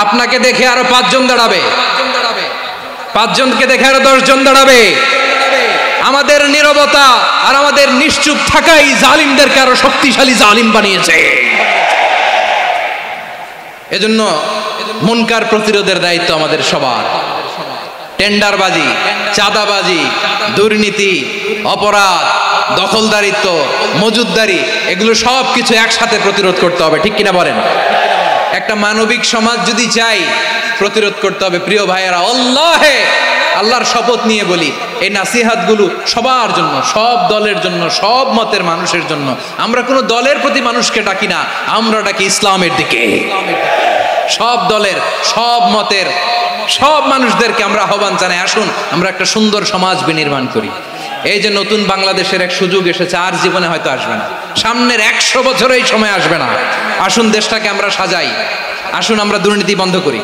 আপনাকে দেখে আরো 5 জন দাঁড়াবে, 5 জনকে দেখে আরো 10 জন দাঁড়াবে। আমাদের নীরবতা আর আমাদের নিশ্চুপ থাকাই জালিমদেরকে আরো শক্তিশালী জালিম বানিয়েছে। এজন্য মুনকার প্রতিরোধের দায়িত্ব আমাদের সবার। টেন্ডারবাজি, চাঁদাবাজি, দুর্নীতি, অপরাধ, দখলদারিত্ব, মজুদদারি, এগুলো সব কিছু একসাথে প্রতিরোধ করতে হবে, ঠিক কিনা বলেন? একটা মানবিক সমাজ যদি চাই, প্রতিরোধ করতে হবে। প্রিয় ভাইয়েরা, আল্লাহর শপথ নিয়ে বলি, এই নাসিহাতগুলো সবার জন্য, সব দলের জন্য, সব মতের মানুষের জন্য। আমরা কোনো দলের প্রতি মানুষকে ডাকি না, আমরা ডাকি ইসলামের দিকে। সব দলের, সব মতের, সব মানুষদেরকে আমরা আহ্বান জানাই, আসুন আমরা একটা সুন্দর সমাজ বিনির্মাণ করি। এই যে নতুন বাংলাদেশের এক সুযোগ এসেছে, আর জীবনে হয়তো আসবে না, সামনের 100 বছর এই সময় আসবে না। আসুন দেশটাকে আমরা সাজাই, আসুন আমরা দুর্নীতি বন্ধ করি,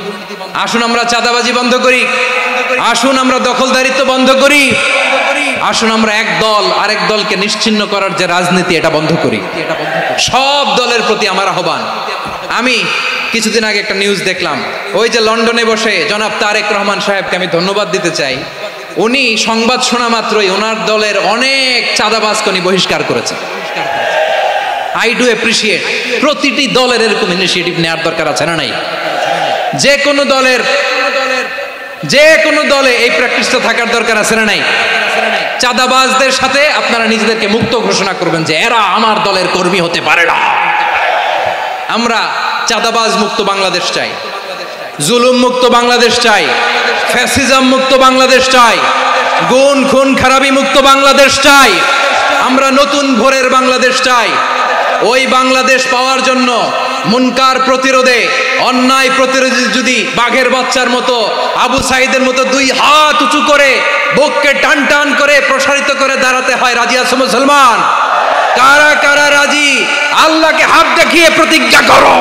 আসুন আমরা চাঁদাবাজি বন্ধ করি, আসুন আমরা দখলদারিত্ব বন্ধ করি, আসুন আমরা এক দল আরেক দলকে নিশ্চিহ্ন করার যে রাজনীতি, এটা বন্ধ করি। সব দলের প্রতি আমার আহ্বান। আমি কিছুদিন আগে একটা নিউজ দেখলাম, ওই যে লন্ডনে বসে জনাব তারেক রহমান সাহেবকে আমি ধন্যবাদ দিতে চাই। উনি সংবাদ শোনা মাত্রই ওনার দলের অনেক চাঁদাবাজকে উনি বহিষ্কার করেছে। I do appreciate. প্রতিটি দলের এরকম ইনিশিয়েটিভ নেওয়ার দরকার আছে না নাই? যে কোনো দলে এই প্র্যাকটিসটা থাকার দরকার আছে না নাই? চাঁদাবাজদের সাথে আপনারা নিজেদেরকে মুক্ত ঘোষণা করবেন যে এরা আমার দলের কর্মী হতে পারে না। আমরা চাঁদাবাজ মুক্ত বাংলাদেশ চাই, জুলুম মুক্ত বাংলাদেশ চাই, ফ্যাসিজম মুক্ত বাংলাদেশ চাই, গুণ খুন খারাপি মুক্ত বাংলাদেশ চাই। আমরা নতুন ভোরের বাংলাদেশ চাই। ওই বাংলাদেশ পাওয়ার জন্য মুনকার প্রতিরোধে, অন্যায় প্রতিরোধে যদি বাঘের বাচ্চার মতো, আবু সাইদের মতো 2 হাত উঁচু করে, বুককে টান টান করে প্রসারিত করে দাঁড়াতে হয়, রাজি আছো মুসলমান? কারা কারা রাজি? আল্লাহকে হাত দেখিয়ে প্রতিজ্ঞা করো।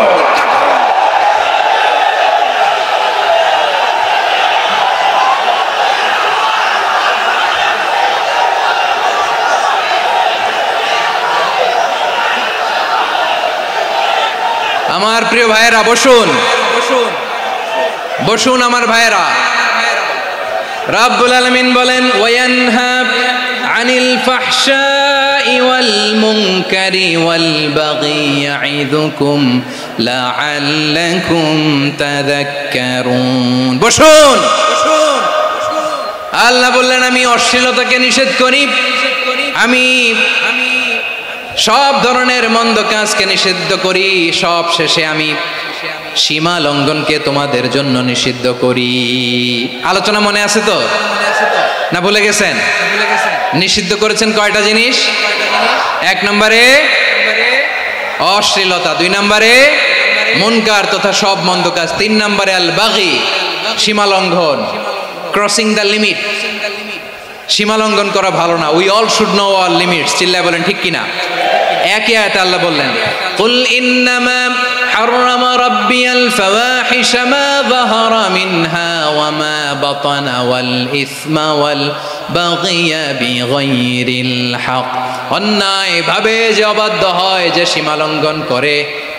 আমার প্রিয় ভাইয়েরা, বসুন বসুন আমার ভাইয়েরা। রাব্বুল আলামিন বলেন, ওয়ায়ানহা আনিল ফাহশাই ওয়াল মুনকারি ওয়াল বাগি ইয়াইদুকুম লাআল্লাকুম তাযাক্কারুন। বসুন। আল্লাহ বললেন, আমি অশ্লীলতাকে নিষেধ করি, আমি সব ধরনের মন্দ কাজকে নিষিদ্ধ করি, সব শেষে আমি সীমা লঙ্ঘনকে তোমাদের জন্য নিষিদ্ধ করি। আলোচনা মনে আছে তো? না ভুলে গেছেন? নিষিদ্ধ করেছেন কয়টা জিনিস? 1 নম্বরে অশ্লীলতা, 2 নম্বরে মুনকার তথা সব মন্দ কাজ, 3 নম্বরে আল বাগি, সীমা লঙ্ঘন, ক্রসিং দ্য লিমিট। সীমা লঙ্ঘন করা ভালো না। We all should know our limits. চিল্লায় বলেন ঠিক কিনা? একই আয়াতে আল্লাহ বললেন, কুল ইন্নামা হাররামা রাব্বিয়াল ফাওয়াহিশা মা যাহারা মিনহা ওয়া মা বাতানা ওয়াল ইসমা ওয়াল বাগিয়া বিগাইরিল হক। অন্যায় ভাবে যে অবাধ্য হয়, যে সীমা লঙ্ঘন করে,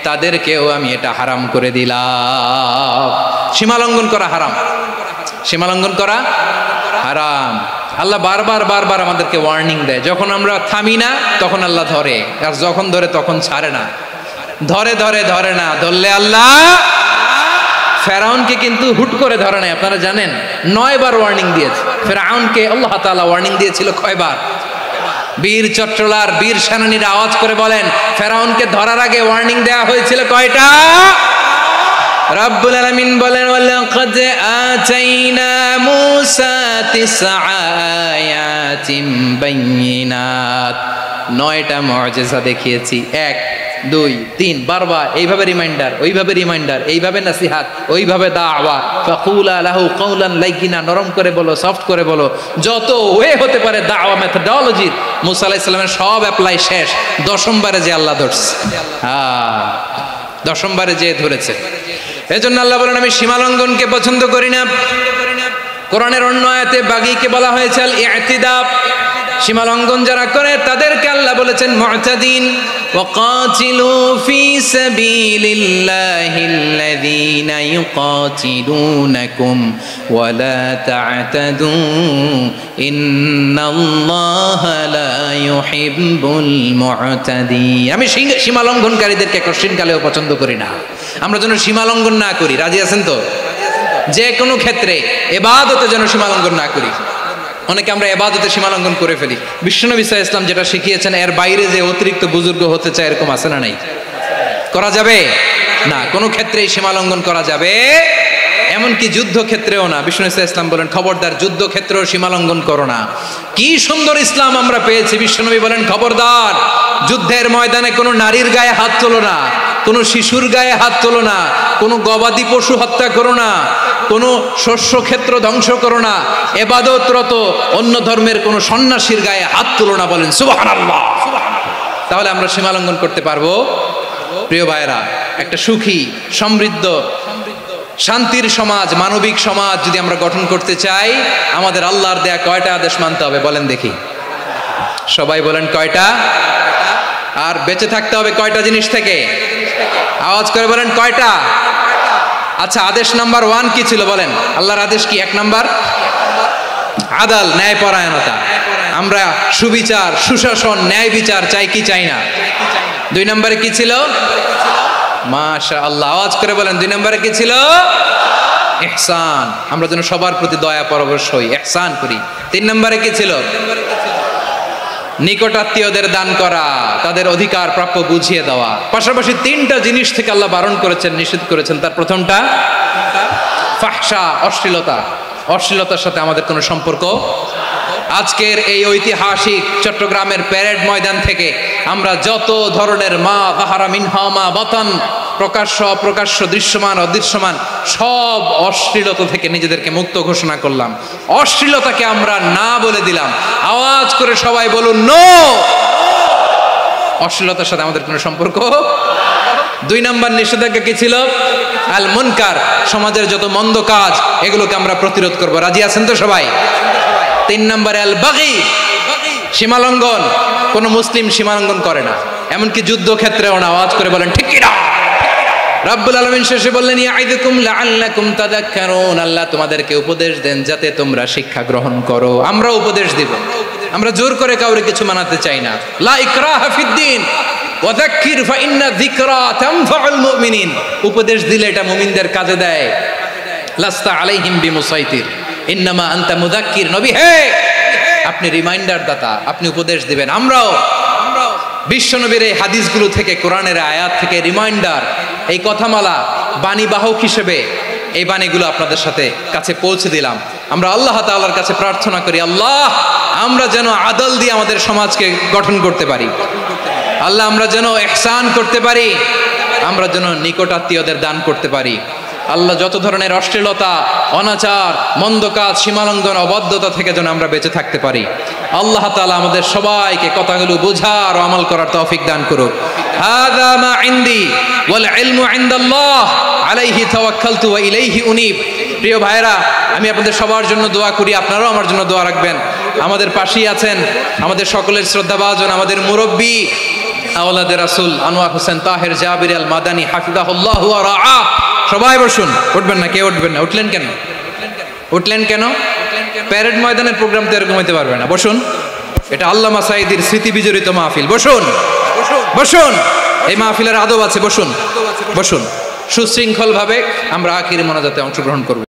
তাদেরকেও আমি এটা হারাম করে দিলাম। সীমা লঙ্ঘন করা হারাম, সীমা লঙ্ঘন করা হারাম। আল্লাহ বারবার আমাদেরকে ওয়ার্নিং দেয়। যখন আমরা থামি না তখন আল্লাহ ধরে, আর যখন ধরে তখন ছাড়ে না। ধরে না, ধরলে আল্লাহ। ফেরাউনকে কিন্তু হুট করে ধরে নাই, আপনারা জানেন 9 বার ওয়ার্নিং দিয়েছে। ফেরাউনকে আল্লাহ তাআলা ওয়ার্নিং দিয়েছিল কয়বার? বীর চট্টলার বীর সেনানীরা আওয়াজ করে বলেন, ফেরাউনকে ধরার আগে ওয়ার্নিং দেওয়া হয়েছিল কয়টা? রাব্বুল আলামিন বলেন, ওয়ালাকাদ আতাইনা মূসা 9 আয়াতিন বাইয়িনাত। 9টা মুআজিজা দেখিয়েছি। 1 2 3 বারবার এইভাবে রিমাইন্ডার, ওইভাবে রিমাইন্ডার, এইভাবে নসিহাত, ওইভাবে দাওয়া। ফাকুলা লাহু কাওলান লাইয়িনা, নরম করে বলো, সফট করে বলো, যত ওয়ে হতে পারে দাওয়া মেথডোলজি। মুসা আলাইহিস সালামের সব অ্যাপ্লাই শেষ, 10ম বারে যে আল্লাহ ধরছে। দশমবারে যে ধরেছে। এজন্য আল্লাহ বলেন আমি সীমালঙ্ঘনকে পছন্দ করি না। কোরআনের অন্য আয়াতে বাগীকে বলা হয়েছে আল ইতিদা, সীমালঙ্ঘন যারা করে তাদেরকে আল্লাহ বলেছেন মুতাদিন। ওয়াকাতিলু ফি সাবিলিল্লাহিল্লাযীনা ইউকাতিলুনাকুম ওয়ালা তা'তাদু ইন্নাল্লাহা লা ইউহিব্বুল মুতাদিন। আমি সীমালঙ্ঘনকারীদেরকে কঠিনকালেও পছন্দ করি না। আমরা যেন সীমালঙ্ঘন না করি, রাজি আছেন তো? যে কোনো ক্ষেত্রে ইবাদতে যেন সীমালঙ্ঘন না করি। অনেকে আমরা ইবাদতে সীমালঙ্ঘন করে ফেলি। বিশ্বনবী সাল্লাল্লাহু আলাইহি ওয়াসাল্লাম যেটা শিখিয়েছেন এর বাইরে যে অতিরিক্ত বুজুর্গ হতে চায় এরকম আছে না নাই? করা যাবে না, কোনো ক্ষেত্রেই সীমালঙ্ঘন করা যাবে, এমনকি যুদ্ধক্ষেত্রেও না। বিশ্বনবী সাল্লাল্লাহু আলাইহি ওয়াসাল্লাম বলেন খবরদার যুদ্ধক্ষেত্রেও সীমালঙ্ঘন করো না। কি সুন্দর ইসলাম আমরা পেয়েছি। বিশ্বনবী বলেন খবরদার যুদ্ধের ময়দানে কোনো নারীর গায়ে হাত তোলো না, কোনো শিশুর গায়ে হাত তোলো না, কোনো গবাদি পশু হত্যা করো না, কোনো শস্য ক্ষেত্র ধ্বংস করো না, ইবাদতরত অন্য ধর্মের কোনো সন্ন্যাসীর গায়ে হাত তুলো না। বলেন সুবহানাল্লাহ। তাহলে আমরা সীমালঙ্ঘন করতে পারবো? প্রিয় ভাইরা, একটা সুখী সমৃদ্ধ শান্তির সমাজ, মানবিক সমাজ যদি আমরা গঠন করতে চাই, আমাদের আল্লাহর দেয়া কয়টা আদেশ মানতে হবে বলেন দেখি? সবাই বলেন কয়টা? আর বেঁচে থাকতে হবে কয়টা জিনিস থেকে? আওয়াজ করে বলেন কয়টা? আচ্ছা, আদেশ নাম্বার 1 কি ছিল বলেন? আল্লাহর আদেশ কি? 1 নাম্বার আদাল, ন্যায়পরায়ণতা। আমরা সুবিচার, সুশাসন, ন্যায় বিচার চাই কি চাই না? 2 নম্বরে কি ছিল? মাশাআল্লাহ, আওয়াজ করে বলেন 2 নম্বরে কি ছিল? ইহসান, আমরা যেন সবার প্রতি দয়া পরবশ হই, ইহসান করি। 3 নম্বরে কি ছিল? নিকটাত্মীয়দের দান করা, তাদের অধিকার প্রাপ্য বুঝিয়ে দেওয়া। পাশাপাশি 3টা জিনিস থেকে আল্লাহ বারণ করেছেন, নিষেধ করেছেন। তার প্রথমটা ফাহশা, অশ্লীলতা। অশ্লীলতার সাথে আমাদের কোনো সম্পর্ক। আজকের এই ঐতিহাসিক চট্টগ্রামের প্যারেড ময়দান থেকে আমরা যত ধরনের মা যাহারা মিনহা মা বাতান, প্রকাশ্য অপ্রকাশ্য, দৃশ্যমান অদৃশ্যমান, সব অশ্লীলতা থেকে নিজেদেরকে মুক্ত ঘোষণা করলাম। অশ্লীলতাকে আমরা না বলে দিলাম। আওয়াজ করে সবাই বলুন নো। অশ্লীলতার সাথে আমাদের কোনো সম্পর্ক। 2 নম্বর নিষেধাজ্ঞা কি ছিল? আল মুনকার, সমাজের যত মন্দ কাজ এগুলোকে আমরা প্রতিরোধ করব। রাজি আছেন তো সবাই? 3 নম্বরে আল বাগী, সীমালঙ্ঘন। কোন মুসলিম সীমালঙ্ঘন করে না, এমনকি যুদ্ধক্ষেত্রেও না। আওয়াজ করে বলেন ঠিক কি না? রব্বুল আলামিন শেষে বললেন ইয়াইদুকুম লাআল্লাকুম তাযাক্কারুন, আল্লাহ তোমাদেরকে উপদেশ দেন যাতে তোমরা শিক্ষা গ্রহণ করো। আমরা উপদেশ দিব, আমরা জোর করে কাউরে কিছু মানাতে চাই না। লা ইকরাহা ফিদ্দিন ওয়াযাক্কির ফাইন্না যিকরা তানফাউল মুমিনিন। উপদেশ দিলে এটা মুমিনদের কাজে দেয়। লাস্তা আলাইহিম বিমুসাইতির ইন্নামা আনতা মুযাক্কির। নবী হে, আপনি রিমাইন্ডার দাতা, আপনি উপদেশ দিবেন। আমরাও বিশ্বনবীর এই হাদিসগুলো থেকে, কোরআনের আয়াত থেকে রিমাইন্ডার, এই কথামালা, বাণীবাহক হিসেবে এই বাণীগুলো আপনাদের সাথে কাছে পৌঁছে দিলাম। আমরা আল্লাহ তাআলার কাছে প্রার্থনা করি, আল্লাহ আমরা যেন আদল দিয়ে আমাদের সমাজকে গঠন করতে পারি। আল্লাহ আমরা যেন ইহসান করতে পারি, আমরা যেন নিকটাত্মীয়দের দান করতে পারি। আল্লাহ যত ধরনের অশ্লীলতা, অনাচার, মন্দ কাজ, সীমালঙ্ঘন, অবাধ্যতা থেকে যেন আমরা বেঁচে থাকতে পারি। আল্লাহ তাআলা আমাদের সবাইকে কথাগুলো বোঝার ও আমল করার তৌফিক দান করুক। হাযা মা ইনদি ওয়াল ইলমু ইনদাল্লাহ আলাইহি তাওয়াক্কালতু ওয়া ইলাইহি উনীব। প্রিয় ভাইরা, আমি আপনাদের সবার জন্য দোয়া করি, আপনারাও আমার জন্য দোয়া রাখবেন। আমাদের পাশেই আছেন আমাদের সকলের শ্রদ্ধাভাজন, আমাদের মুরব্বী আওলাদে রাসূল আনোয়ার হোসেন তাহের জাবির আল মাদানী হাফিজাহুল্লাহু ওয়া রাআ। সবাই বসুন। উঠবেন না, কেউ উঠবেন না। উঠলেন কেন? উঠলেন কেন? প্যারেড ময়দানের প্রোগ্রাম তো এরকম হইতে পারবে না। বসুন, এটা আল্লামা সাঈদীর স্মৃতি বিজড়িত মাহফিল। বসুন, বসুন, এই মাহফিলের আদব আছে। বসুন, বসুন। সুশৃঙ্খল ভাবে আমরা আখিরি মোনাজাতে অংশগ্রহণ করব।